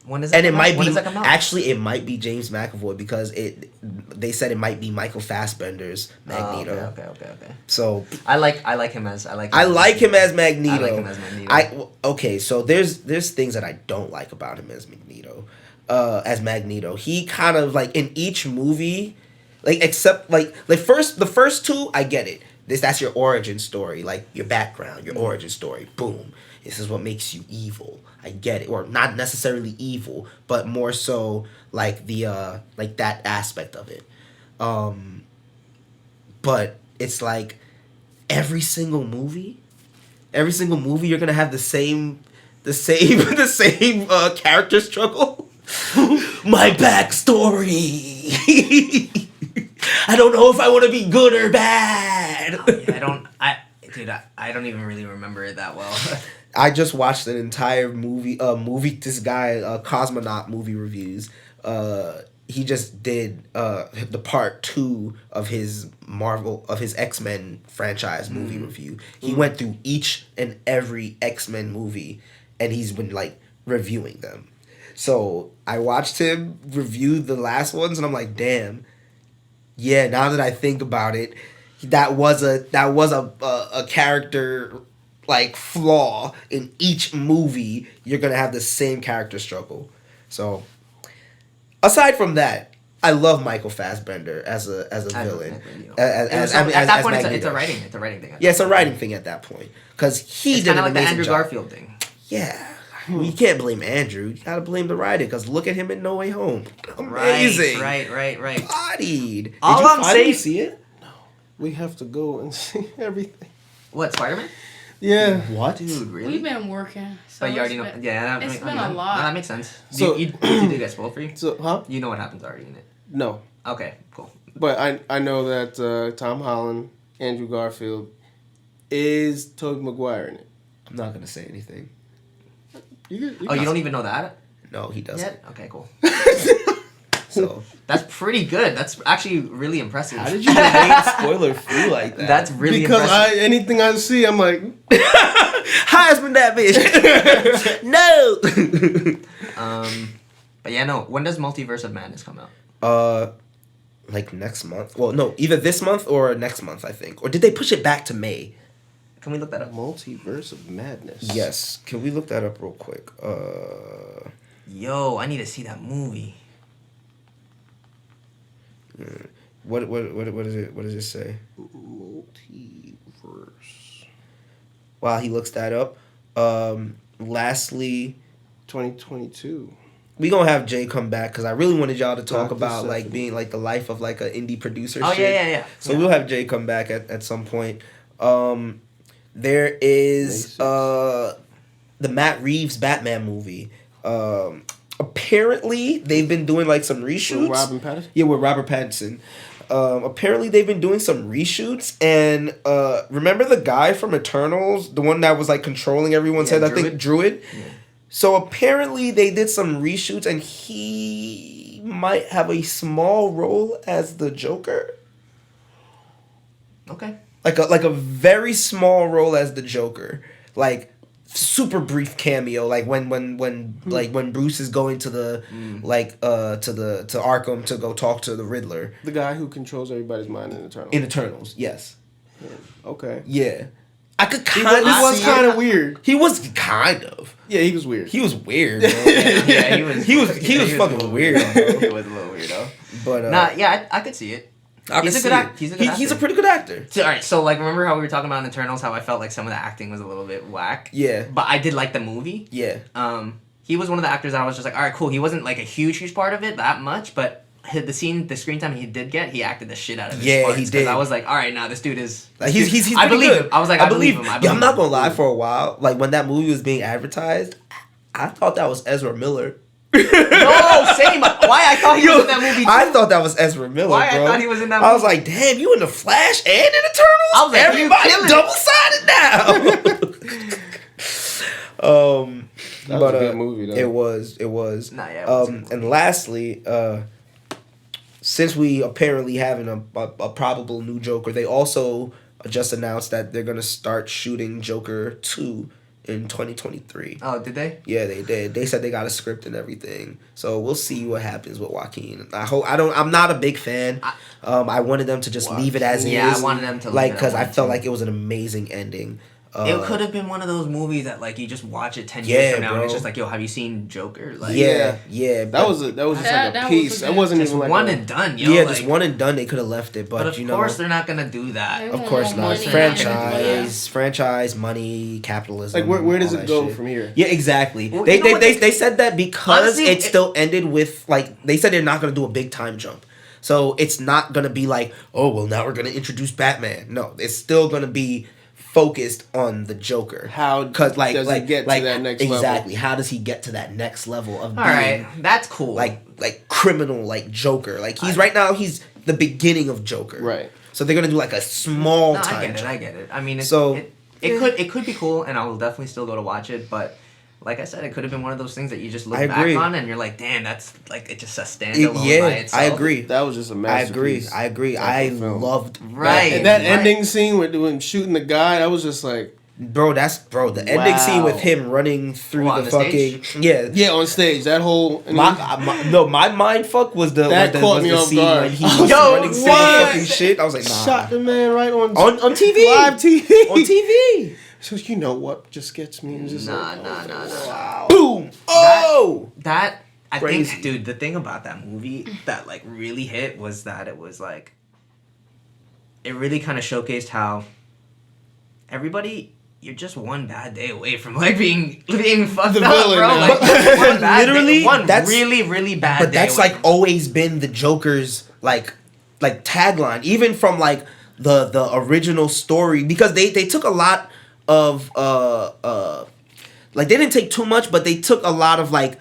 When does it might be actually it might be James McAvoy because they said it might be Michael Fassbender's Magneto. Okay. So I like him as Magneto. I like him as Magneto. Okay, so there's things that I don't like about him as Magneto. He kind of like in each movie, like except like the first two, I get it. That's your origin story, like your background, your origin story. Boom. This is what makes you evil. I get it. Or not necessarily evil, but more so like the like that aspect of it. But it's like every single movie you're gonna have the same character struggle. My backstory. I don't know if I want to be good or bad. I don't even really remember it that well. I just watched an entire movie. This guy, Cosmonaut movie reviews. He just did the part 2 of his X-Men franchise movie review. He went through each and every X-Men movie, and he's been like reviewing them. So I watched him review the last ones, and I'm like, damn. Yeah, now that I think about it, that was a character like flaw in each movie. You're gonna have the same character struggle. So aside from that, I love Michael Fassbender as a villain. At that point, it's a writing thing. Yeah, it's a writing thing at that point because he did kind of like the amazing Andrew job. Garfield thing. Yeah. You can't blame Andrew. You gotta blame the writer because look at him in No Way Home. Amazing. Right. Bodied. Did All you I'm finally saying- see it? We have to go and see everything. What, Spider-Man? Yeah. What? Dude, really? We've been working. So But you already it's know. been- Yeah, it's been no, a lot. No, that makes sense. So- you did get spoiled for you? So, huh? You know what happens already in it. No. Okay, cool. But I know that Tom Holland, Andrew Garfield, is Tobey Maguire in it. I'm not gonna say anything. You don't even know that No, he doesn't. yet? Okay, cool. So That's pretty good. That's actually really impressive. how did you remain spoiler free like that? That's really because impressive. anything I see, I'm like, Heisman that bitch. No. But yeah, no. When does Multiverse of Madness come out? Like next month. Well, no, either this month or next month, I think. Or did they push it back to May? Can we look that up? Multiverse of Madness. Yes. Can we look that up real quick? Yo, I need to see that movie. What is it? What does it say? Multiverse. While he looks that up, lastly, 2022. we gonna have Jay come back because I really wanted y'all to talk Dr. about like Stephanie. being like the life of like an indie producer. Oh, shit. yeah. So we'll have Jay come back at some point. There is the Matt Reeves Batman movie. Apparently they've been doing like some reshoots. With Robin Pattinson? Yeah, with Robert Pattinson. Apparently they've been doing some reshoots, and remember the guy from Eternals, the one that was like controlling everyone's Yeah, head, I think Druid. Yeah. So apparently they did some reshoots, and he might have a small role as the Joker. Okay. Like a very small role as the Joker. Like super brief cameo, like when Bruce is going to the to Arkham to go talk to the Riddler. The guy who controls everybody's mind in Eternal. In Eternals, yes. Okay. Yeah. I could He kind of was see kind it. of weird. He was kind of. Yeah, he was weird. He was weird, bro. Yeah, he was. He was a fucking little weird, bro. He was a little weirdo. But Nah, yeah, I could see it. I He's could a see good it. act- he's a good He's a actor. pretty good actor. So, all right, so like, remember how we were talking about in Eternals? How I felt like some of the acting was a little bit whack. Yeah. But I did like the movie. Yeah. He was one of the actors that I was just like, all right, cool. He wasn't like a huge part of it that much, but the screen time he did get, he acted the shit out of his Yeah, parts, he 'cause did. I was like, all right, now this dude is. Like he's I pretty believe good. him. I was like, I believe him. Yeah, I'm not gonna lie. For a while, like when that movie was being advertised, I thought that was Ezra Miller. No, same. Why I thought he was in that movie too. I thought that was Ezra Miller. Why I bro. thought he was in that I was movie. like, damn, you in the Flash and in Eternals? I was like, you everybody killing it. double sided now. That was but a good movie, though. It was. Nah, yeah, it was a good movie. And lastly, since we apparently having a probable new Joker, they also just announced that they're gonna start shooting Joker 2 in 2023. Oh, did they? Yeah, they did. They said they got a script and everything. So we'll see what happens with Joaquin. I'm not a big fan. I wanted them to just leave it as it is. Yeah, I wanted them to leave like it because at I one, felt too. like it was an amazing ending. It could have been one of those movies that like you just watch it 10 Yeah, years from now and bro. it's just like, yo, have you seen Joker? Like, Yeah. That but- was just That- like that a was piece. a That wasn't just even like one a, and done, yo. yeah, like, just one and done. They could have left it, but But of you know, course they're not gonna do that. of course More not. money. Franchise, money, capitalism. like where does all it that go shit. from here? Yeah, exactly. Well, they, you know they, what they, they said that because Honestly, it still ended with like they said they're not gonna do a big time jump. So it's not gonna be like, oh well, now we're gonna introduce Batman. No, it's still gonna be focused on the Joker. How Cause like does like he get like to that next level? exactly. How does he get to that next level of All being right, that's cool. like criminal like Joker? Like he's right now he's the beginning of Joker. Right. So they're gonna do like a small no, time. I get it. I mean, it's, So- it could be cool, and I will definitely still go to watch it. But like I said, it could have been one of those things that you just look I back agree. on and you're like, damn, that's like it just a standalone by Yeah, itself. I agree. That was just a I agree. masterpiece. I agree. type I of film. loved Right. And that right. ending scene when shooting the guy, that was just like the ending scene with Wow. him running through On the the fucking yeah on stage. That whole my mind fuck was the That caught me the off scene guard. when he was Yo, running through the what? fucking shit. I was like, nah. shot the man right on on TV. live TV On TV. So you know what just gets me? It's just Nah. Boom. Oh. That I Crazy. think, dude, the thing about that movie that like really hit was that it was like it really kind of showcased how everybody you're just one bad day away from like being fucked The up, villain bro. now. Like just one bad Literally, day, one that's- really bad But day that's away. like always been the Joker's like tagline, even from like the original story, because they took a lot of like they didn't take too much, but they took a lot of like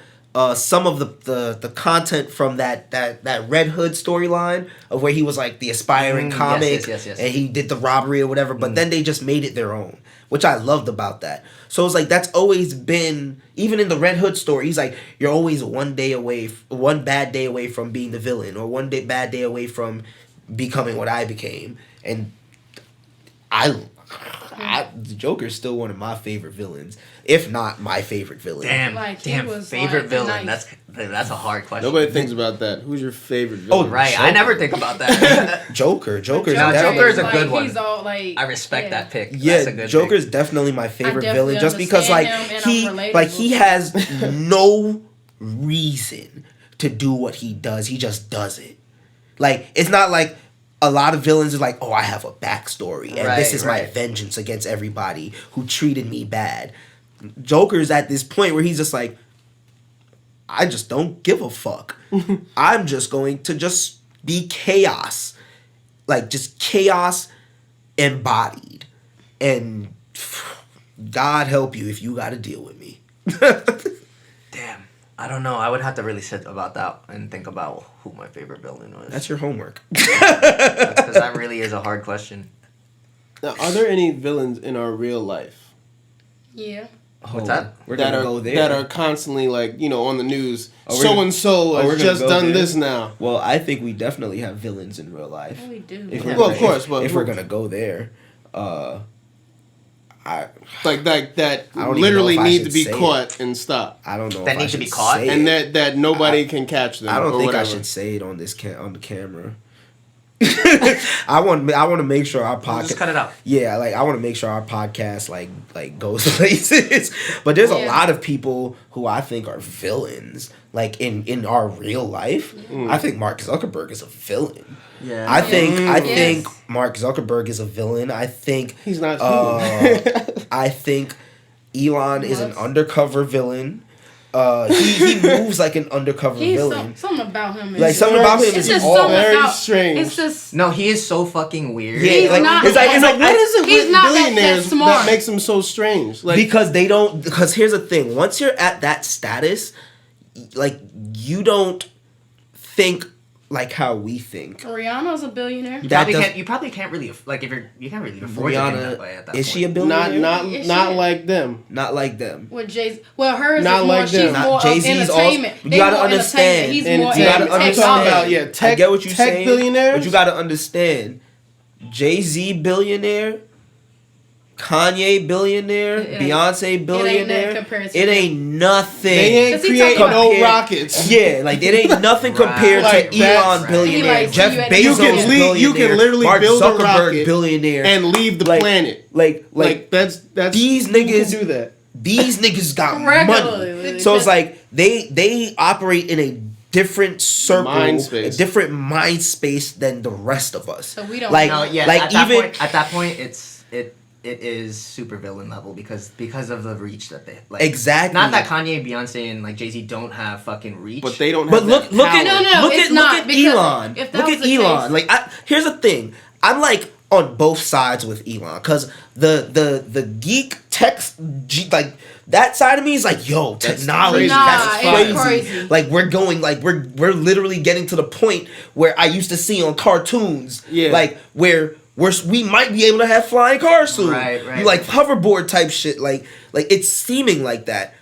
some of the content from that Red Hood storyline of where he was like the aspiring comic yes. and he did the robbery or whatever, but then they just made it their own, which I loved about that. So it's like that's always been, even in the Red Hood story, he's like, you're always one bad day away from being the villain, or bad day away from becoming what I became. And the Joker's still one of my favorite villains, if not my favorite villain. Damn, Like, he damn, was, favorite like, villain. nice. That's a hard question. Nobody thinks about that. Who's your favorite villain? Oh, Right, I Joker. never think about that. Joker's No, definitely- Joker is a like, good one. He's all like, I respect yeah. that pick. Yeah, That's a good Joker's pick. definitely my favorite definitely villain, just because like understand him, and I'm he relatable. has no reason to do what he does. He just does it. Like, it's not like a lot of villains are like, oh, I have a backstory and this Right, is my right. vengeance against everybody who treated me bad. Joker's at this point where he's just like, I just don't give a fuck. I'm just going to just be chaos. Like, just chaos embodied. And God help you if you got to deal with me. Damn, I don't know. I would have to really sit about that and think about who my favorite villain was. That's your homework. Because that really is a hard question. Now, are there any villains in our real life Yeah. What's that? We're that gonna are go there. that are constantly like, you know, on the news? Oh, we're So gonna- and so we're has gonna just go done there? this now. Well, I think we definitely have villains in real life. We do. If Well, of course, if, but if we're gonna go there, I Like that I don't even literally know if I need should to be say caught and stopped, I don't know That if need I to should be caught? say and it. that nobody can catch them. I don't or think I whatever. should say it on this on the camera. I want to make sure our podcast. Just cut it out. Yeah, like I want to make sure our podcast like goes places. But there's a Yeah. lot of people who I think are villains. Like in our real life, I think Mark Zuckerberg is a villain. Yeah. I think Yes. think Mark Zuckerberg is a villain. I think He's not human. I think Elon is an undercover villain. He moves like an undercover He's villain. something about him. Is Like, something about him it's is just all something very about, strange. It's just No, he is so fucking weird. Yeah, He's like, not- it's like What is it He's with not that billionaires smart. that makes him so strange? Like, because they don't. Because here's the thing: once you're at that status, like you don't think like how we think. Rihanna's a billionaire. That does- You probably can't really like you can't really afford to think that way at that Rihanna is point. she a billionaire? Is not she? like them. Not like them. With Jay, well, hers Not is more. like She's them. Not- more Jay-Z's of entertainment. also- you They gotta more understand. entertainment. He's And more You gotta I'm talking understand. about, yeah, I tech- get what you're tech saying, billionaires? but you gotta understand. Jay-Z billionaire, Kanye billionaire, It ain't- Beyonce billionaire. nothing compared to It him. ain't nothing. They ain't 'Cause he creating talking no about- rockets. Yeah, like it ain't nothing Right. compared Like, to that's- Elon right. billionaire, He like, see Jeff you at- Bezos You can billionaire, you can literally Mark build a Zuckerberg rocket billionaire, and leave the like, planet. Like that's these who can niggas do that. These niggas got Regularly. money, so it's like they operate in a different circle, Mind a space. different mind space than the rest of us. So we don't like know. No, yeah, like at that point it is super villain level because of the reach that they like. Exactly. Not that Kanye, Beyonce, and like Jay-Z don't have fucking reach. But they don't But have look that at power. No, look it's at not, look at because Elon. if that Look was at the Elon. case- Like here's the thing. I'm like on both sides with Elon because the geek tech like that side of me is like, yo, That's technology, crazy. that's Nah, crazy. it's crazy. Like we're going, like we're literally getting to the point where I used to see on cartoons, Yeah. like where we might be able to have flying cars soon, Right. You like hoverboard type shit, like it's seeming like that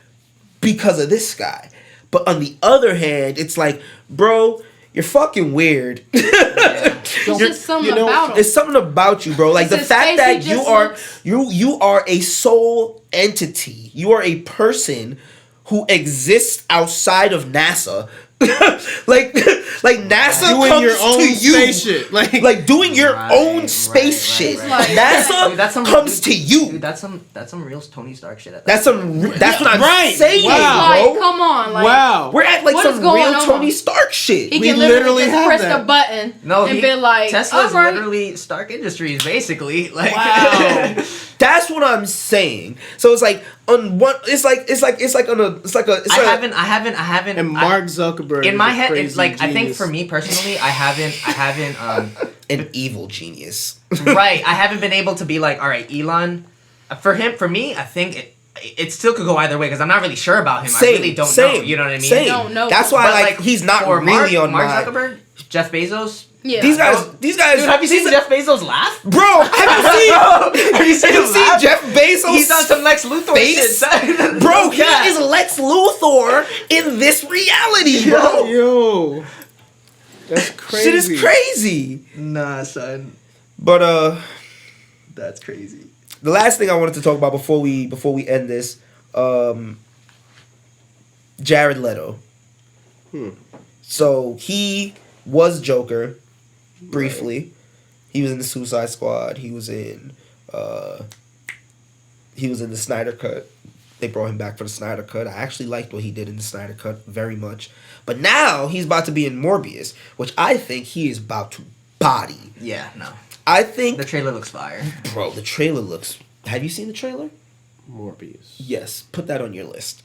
because of this guy. But on the other hand, it's like, bro, you're fucking weird. It's just something about him. It's something about you, bro. Like It's the his fact face, that he you just are looks- you are a soul entity. You are a person who exists outside of NASA. like NASA Doing comes your own to you. spaceship. Like Doing your Right, own right, space right, shit. right. NASA Dude, that's some- comes to you. Dude, that's some real Tony Stark shit. At that That's that's what I'm Right. saying, Wow. like, bro. come on, like, wow. We're at like What some is going real on? Tony Stark shit. he we can literally literally just have press that. the button No, and be like, Tesla's all right. literally Stark Industries, basically. Like, Wow. That's what I'm saying. So it's like on one. It's like on a. It's like a. It's I like, haven't. And Mark Zuckerberg in is my a head, it's crazy like I think genius. for me personally, I haven't an evil genius. right. I haven't been able to be like, all right, Elon, For me, I think it still could go either way because I'm not really sure about him. Same, I really don't same, know. You know what I mean? Same. Don't know. That's why But, like he's not for really on Mark my. Zuckerberg, Jeff Bezos. Yeah. These guys. Dude, have you seen Jeff Bezos laugh? Bro, have you seen? Have you seen him laugh? Jeff Bezos? He's on some Lex Luthor face? shit. Bro, he Yeah. is Lex Luthor in this reality, bro. Yo, that's crazy. Shit is crazy. Nah, son. But That's crazy. the last thing I wanted to talk about before we end this, Jared Leto. So he was Joker briefly. He was in the Suicide Squad. He was in the Snyder Cut. They brought him back for the Snyder Cut. I actually liked what he did in the Snyder Cut very much. But now he's about to be in Morbius, which I think he is about to body. Yeah, no. I think The trailer looks fire. bro, the trailer looks. Have you seen the trailer? Morbius. Yes, put that on your list.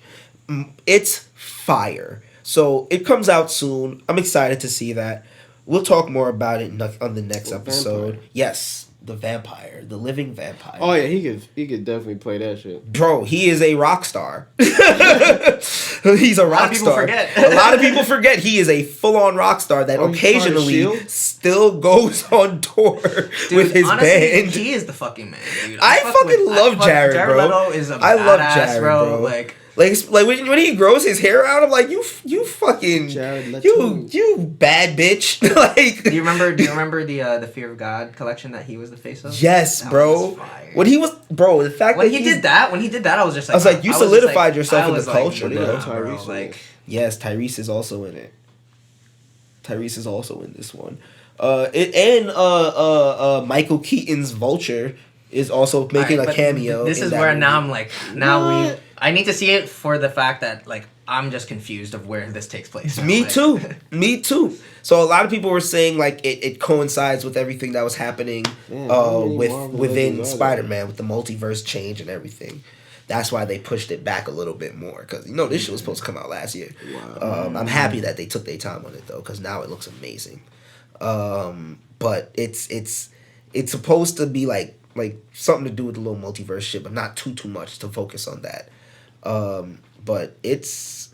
It's fire. So it comes out soon. I'm excited to see that. We'll talk more about it on the next episode. Vampire. Yes, the vampire, the living vampire. Oh yeah, he could definitely play that shit. Bro, he is a rock star. He's a rock people star. forget. A lot of people forget he is a full-on rock star that Oh, he's part of occasionally S.H.I.E.L.D.? still goes on tour Dude, with his honestly, band. he is the fucking man, dude. I fucking love Jared, Jared bro. Leto is a I love badass, Jared, bro. Like, Like when he grows his hair out, I'm like, you fucking Jared Leto. you bad bitch. Like, do you remember the Fear of God collection that he was the face of? yes, That bro. was fire. When he was, bro, the fact When that he did that, I was just like, I was like, you just solidified yourself I in the was like, culture, nah, bro. Tyrese in Like, it. yes, Tyrese is also in it. Tyrese is also in this one. Michael Keaton's Vulture is also making alright, a but cameo. This in is that where movie. now I'm like, I need to see it for the fact that like I'm just confused of where this takes place. Me Like, too. Me too. So a lot of people were saying like it coincides with everything that was happening within Spider-Man with the multiverse change and everything. That's why they pushed it back a little bit more because this shit was supposed to come out last year. Wow. I'm happy that they took their time on it though because now it looks amazing. But it's supposed to be like something to do with the little multiverse shit, but not too much to focus on that. But it's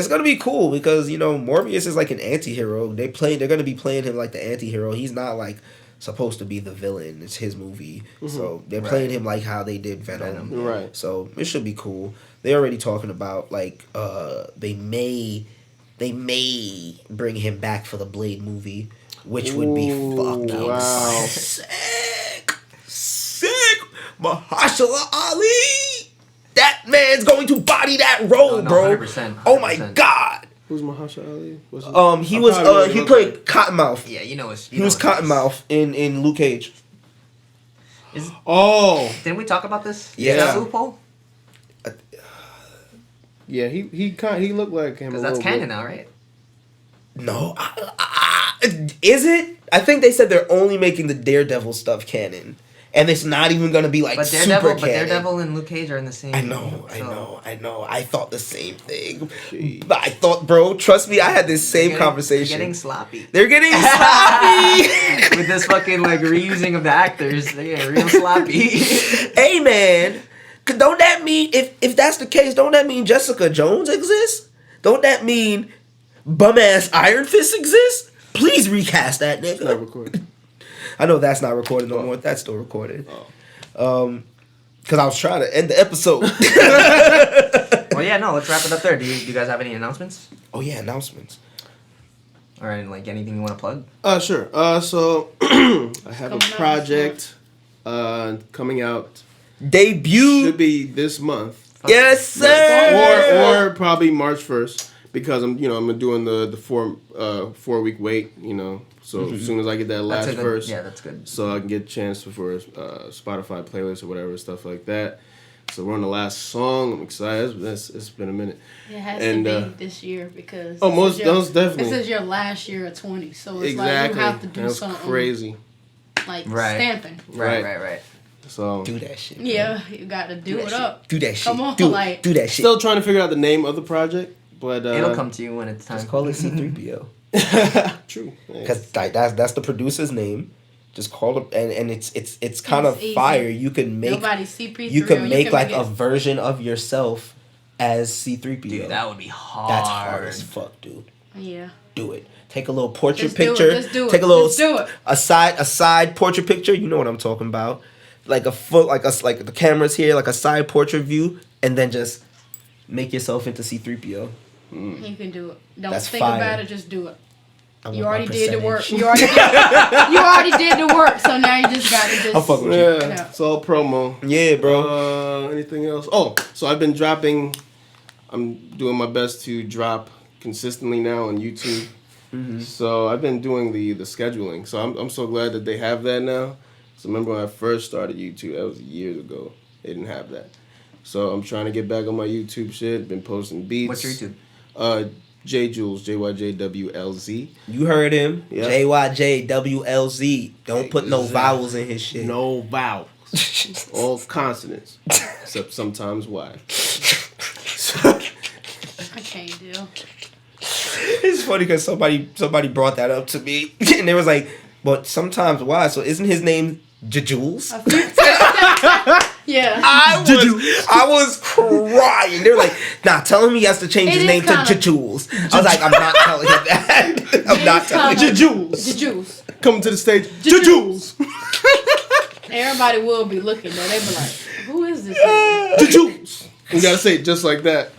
gonna be cool because Morbius is like an anti-hero. They're gonna be playing him like the anti-hero. He's not like supposed to be the villain. It's his movie, so they're playing him like how they did Venom. Right. So it should be cool. They're already talking about like they may bring him back for the Blade movie, which would be fucking wow. sick. Mahershala Ali. That man's going to body that role, No, bro. 100%, Oh my 100%. god. Who's Mahershala Ali? He played Cottonmouth. Yeah, you know He was Cottonmouth in Luke Cage. Oh. Didn't we talk about this? Yeah. Is that a loophole? Yeah, he looked like him. Because that's canon now, right? No, is it? I think they said they're only making the Daredevil stuff canon, and it's not even gonna be like But super canon. Daredevil and Luke Cage are in the same. I know. so- I thought the same thing. But I thought, bro, trust me, I had this same conversation. They're getting sloppy. They're getting sloppy. With this fucking like reusing of the actors. They're getting real sloppy. Hey, man, don't that mean if that's the case? Don't that mean Jessica Jones exists? Don't that mean bum ass Iron Fist exists? Please recast that nigga. It's not recorded. I know that's not recorded no more. That's still recorded. Because I was trying to end the episode. Well, yeah, no. Let's wrap it up there. Do you guys have any announcements? Oh yeah, announcements. Or like anything you want to plug? Sure. So I have a Coming out project coming out. Debut. Should be this month. Yes, sir. Or probably March 1st because I'm doing the 4 week wait, So as soon as I get that last That's a good, verse, yeah, that's good. so I can get a chance for Spotify playlist or whatever stuff like that. So we're on the last song. I'm excited. It's been a minute. It has And, to be this year because most definitely. This is your last year at 20, so it's Exactly. like you have to do That's something crazy. like Right. stamping. Right. So Do that shit. Yeah, you got to do it up. Do that shit. Come on, do, like- do that shit. still trying to figure out the name of the project, but It'll come to you when it's time. Just call it C3PO. True. Because that's the producer's name, Just call it, and it's kind of easy. fire. You can make Nobody's CP3. you can make like it. a version of yourself as C3PO. Dude, that would be hard. That's hard as fuck, dude. Yeah. Do it. Take a little portrait Just do it. picture. Just do it. Take a little Just do it. a side portrait picture. You know what I'm talking about. Like a foot, like the camera's here, like a side portrait view, and then just make yourself into C3PO. You can do it. Don't That's think fire. about it. Just do it. I You want my already did the work. percentage. You already did the work. So now you just got to just. I'll fuck with you. Yeah, it's all promo. Yeah, bro. Anything else? Oh, so I've been dropping. I'm doing my best to drop consistently now on YouTube. So I've been doing the scheduling. So I'm so glad that they have that now. So remember when I first started YouTube, that was years ago. They didn't have that. So I'm trying to get back on my YouTube shit. Been posting beats. What's your YouTube? J Jules, JYJWLZ. You heard him. Yeah. JYJWLZ. Don't put no Exactly. vowels in his shit. No vowels. All consonants. Except sometimes Y. I can't do. It's funny because somebody brought that up to me, and they was like, "But sometimes why? So isn't his name Jules?" Yeah. I was crying. They were like, "Nah, tell him he has to change It his is name kinda- to Jules." I was like, "I'm not telling him that. I'm not telling him." Jules. The juice. Coming to the stage. Jules. Everybody will be looking though. They be like, "Who is this?" nigga?" Jules. You gotta say it just like that.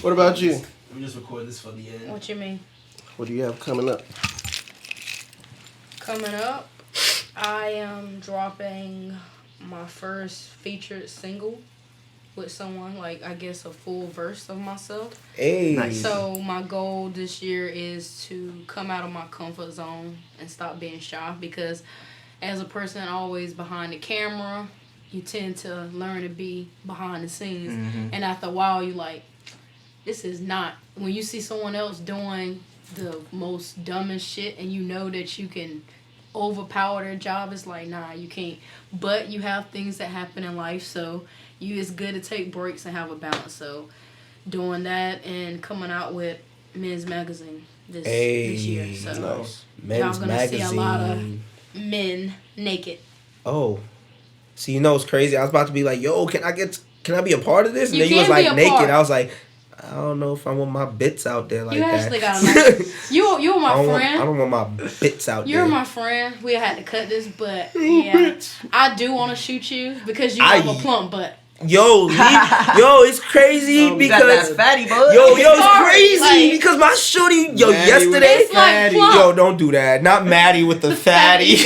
What about you? Let me just record this for the end. What you mean? What do you have coming up? Coming up, I am dropping my first featured single with someone, like I guess a full verse of myself. Hey, Nice. So my goal this year is to come out of my comfort zone and stop being shy, because as a person always behind the camera, you tend to learn to be behind the scenes. And after a while, you like, this is not, when you see someone else doing the most dumbest shit and you know that you can overpower their job, it's like, nah, you can't. But you have things that happen in life, so it's good to take breaks and have a balance. So doing that and coming out with Men's Magazine this year. So Nice. Men's y'all gonna Magazine. see a lot of men naked. Oh, see, you know it's crazy. I was about to be like, "Yo, can I be a part of this?" And You then you was can be like a naked. part. I was like, I don't know if I want my bits out there like You that. actually got a nice. You're my friend. I don't want my bits out You're there. my friend. We had to cut this, but yeah, I do want to shoot you because you have a plump butt. Yo, it's crazy You got because that fatty bud. yo, it's Sorry, crazy like- because my shorty, Maddie with yesterday. It's like plump. Yo, don't do that. Not Maddie with the fatty.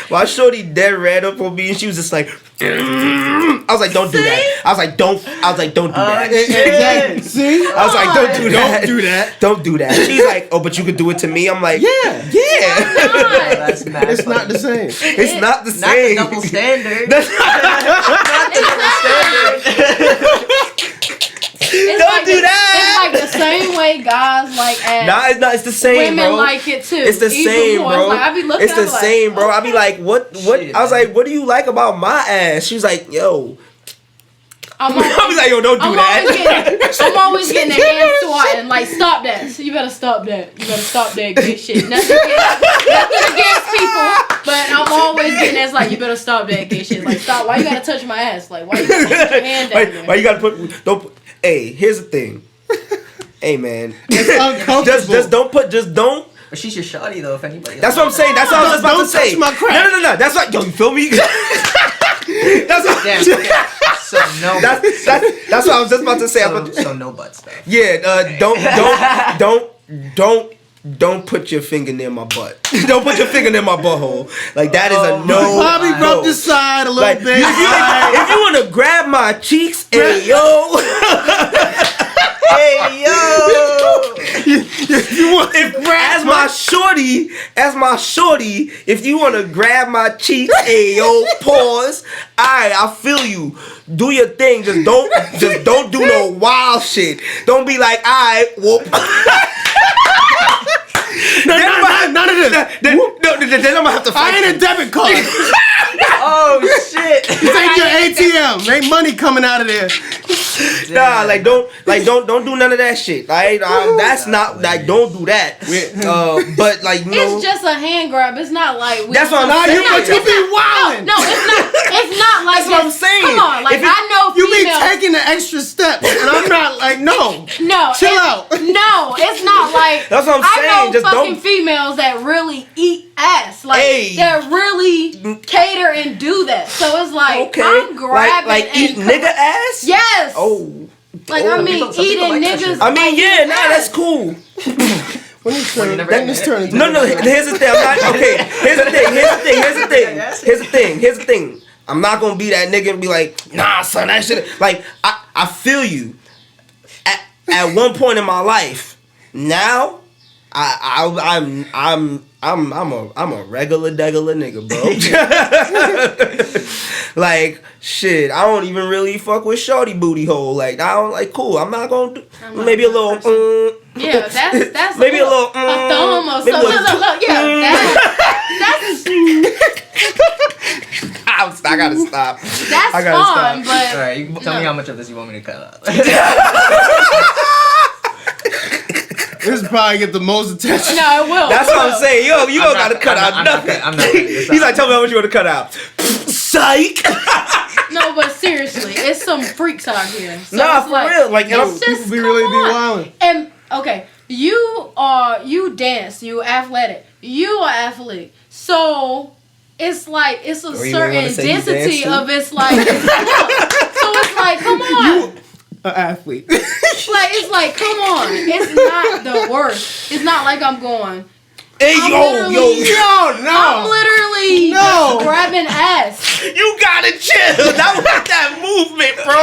My shorty dead ran up on me and she was just like, I was like, don't do that. I was like, don't do that. Exactly. See? I was like, don't do that. Don't do that. Don't do that. She's like, oh, but you could do it to me. I'm like, yeah. That's mad. It's not the same. It's not the Not the same. double standard. That's Don't do that. It's like the same way guys like ass. Nah, it's not. It's the same, Women bro. like it too. It's the Even same, more. bro. It's like, I be looking It's at the it like, same, bro. I be like, what? Shit, I was man. like, what do you like about my ass? She was like, yo. I'm I was like, yo, don't do that. I'm always getting the hand swatting. Like, stop that. So you better stop that. You better stop that good shit. Nothing against people, but I'm always getting that's like, you better stop that good shit. Like, stop. Why you gotta touch my ass? Like, why you gotta put your hand down there? Why you gotta don't. Hey, here's the thing. Hey, man. It's uncomfortable. Just don't. But she's your shawty though. If anybody. That's what I'm saying. That's what I was just about Don't to say. touch my crack. No. That's what. Yo, you feel me? That's what. Damn. Okay. So no. That's what I was just about to say. I was about to- So no butt stuff. Yeah, don't put your finger near my butt. Don't put your finger near my butthole. Like that is a no. Bobby no. rubbed his side a little Like, bit. if you want to grab my cheeks, hey yo, hey yo. If you want to grab As my shorty, if you want to grab my cheeks, hey yo, pause. Alright, I feel you. Do your thing. Just don't do no wild shit. Don't be like, alright, whoop. none of this. Then I'm gonna have to fight. I ain't a debit card. Oh shit. This ain't your ATM. Ain't money coming out of there. Nah, don't do none of that shit. That's not like, don't do that. But like, it's just a hand grab. It's not like that's what I'm saying. You be wildin'. No, it's not. It's not like that's what I'm saying. Come on, like I know you females. be taking the extra steps, and I'm not like no. Chill out. No, it's not like that's what I'm saying. I know just fucking don't. females that really eat ass, like that really cater and do that. So it's like I'm grabbing like eat nigga ass. Yes. Oh. Like I mean, eating like niggas. I mean, yeah, nah, that's cool. When this turn into No, here's the thing. I'm not okay. Here's the thing. I'm not gonna be that nigga and be like, nah, son, that shit. Like, I feel you. At one point in my life, now, I'm a regular nigga, bro. Like, shit, I don't even really fuck with shorty booty hole. Like, I don't like, cool. I'm not gonna do maybe a little. Yeah, that's maybe a little a thumb or something. Look, yeah, that's I gotta stop. That's I gotta fun, stop. but All right, you tell me how much of this you want me to cut out. This probably get the most attention. no, it will. That's what I'm saying. You don't gotta cut out nothing. I'm not cutting this out. He's like, tell me how much you want to cut out. Psych. No, but seriously, it's some freaks out here. So Nah, it's for like, real. Like, it's just, people be come really be on. wildin'. And okay, you dance, you athletic, you are athlete. So it's like it's a Or you certain wanna say you density dance of it's like. So it's like, come on. An athlete. It's like, come on. It's not the worst. It's not like I'm going. Hey, I'm yo. I'm literally grabbing ass. You gotta chill. That was that movement, bro.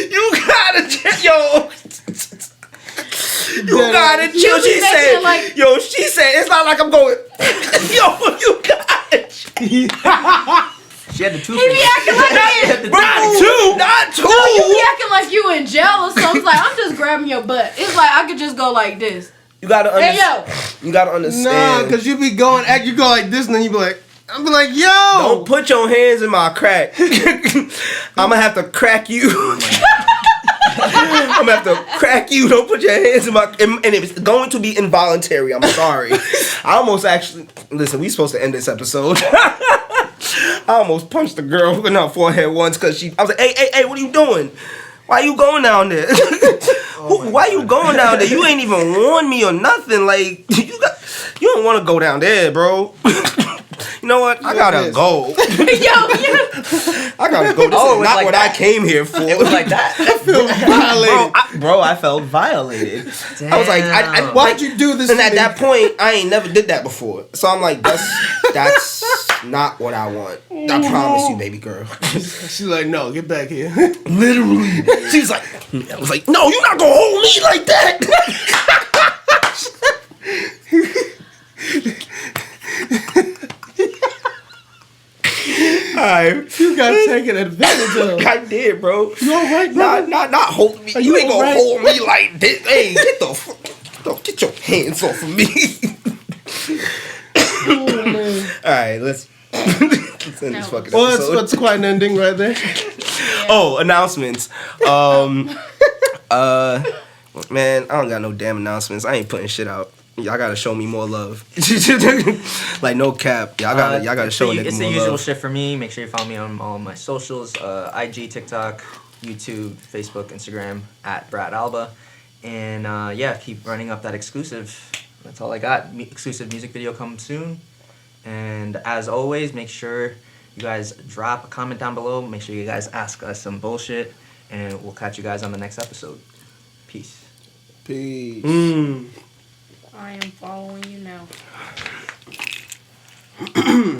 You gotta chill, yo. You gotta chill. be making She said, it's not like I'm going. Yo, you gotta chill. She had the two He be acting like Not two. No, you be acting like you in jail or something. It's like, I'm just grabbing your butt. It's like I could just go like this. You gotta understand. Hey, yo. You gotta understand. Nah, cause you be going, you go like this, and then you be like, I'm be like, yo. Don't put your hands in my crack. I'm gonna have to crack you. I'm gonna have to crack you. Don't put your hands in my. And it's going to be involuntary. I'm sorry. I almost actually. Listen, we supposed to end this episode. I almost punched the girl in her forehead once because I was like, hey, what are you doing? Why you going down there? Why you going down there? You ain't even warned me or nothing. Like, you don't want to go down there, bro. You know what? I gotta go. I gotta go. This is not what I came here for. It was like that. I feel violated. Bro, I felt violated. Damn. I was like, Why'd you do this? And to at me? that point, I ain't never did that before. So I'm like, that's not what I want. I promise you, baby girl. She's like, no, get back here. Literally. She's like, I was like, no, you're not gonna hold me like that. Alright. You got taken advantage of. I did, bro. You alright, brother? Not hold me. Are You you ain't gonna alright? hold me like this. Hey, get your hands off of me. Alright, let's end this fucking Well, episode. that's quite an ending right there. Oh, announcements. Man, I don't got no damn announcements. I ain't putting shit out. Y'all gotta show me more love. Like, no cap. Y'all gotta show a nigga It's the more usual love. shit for me. Make sure you follow me on all my socials: IG, TikTok, YouTube, Facebook, Instagram @Brad Alba, and keep running up that exclusive. That's all I got. Exclusive music video coming soon. And as always, make sure you guys drop a comment down below. Make sure you guys ask us some bullshit, and we'll catch you guys on the next episode. Peace. Peace. I am following you now.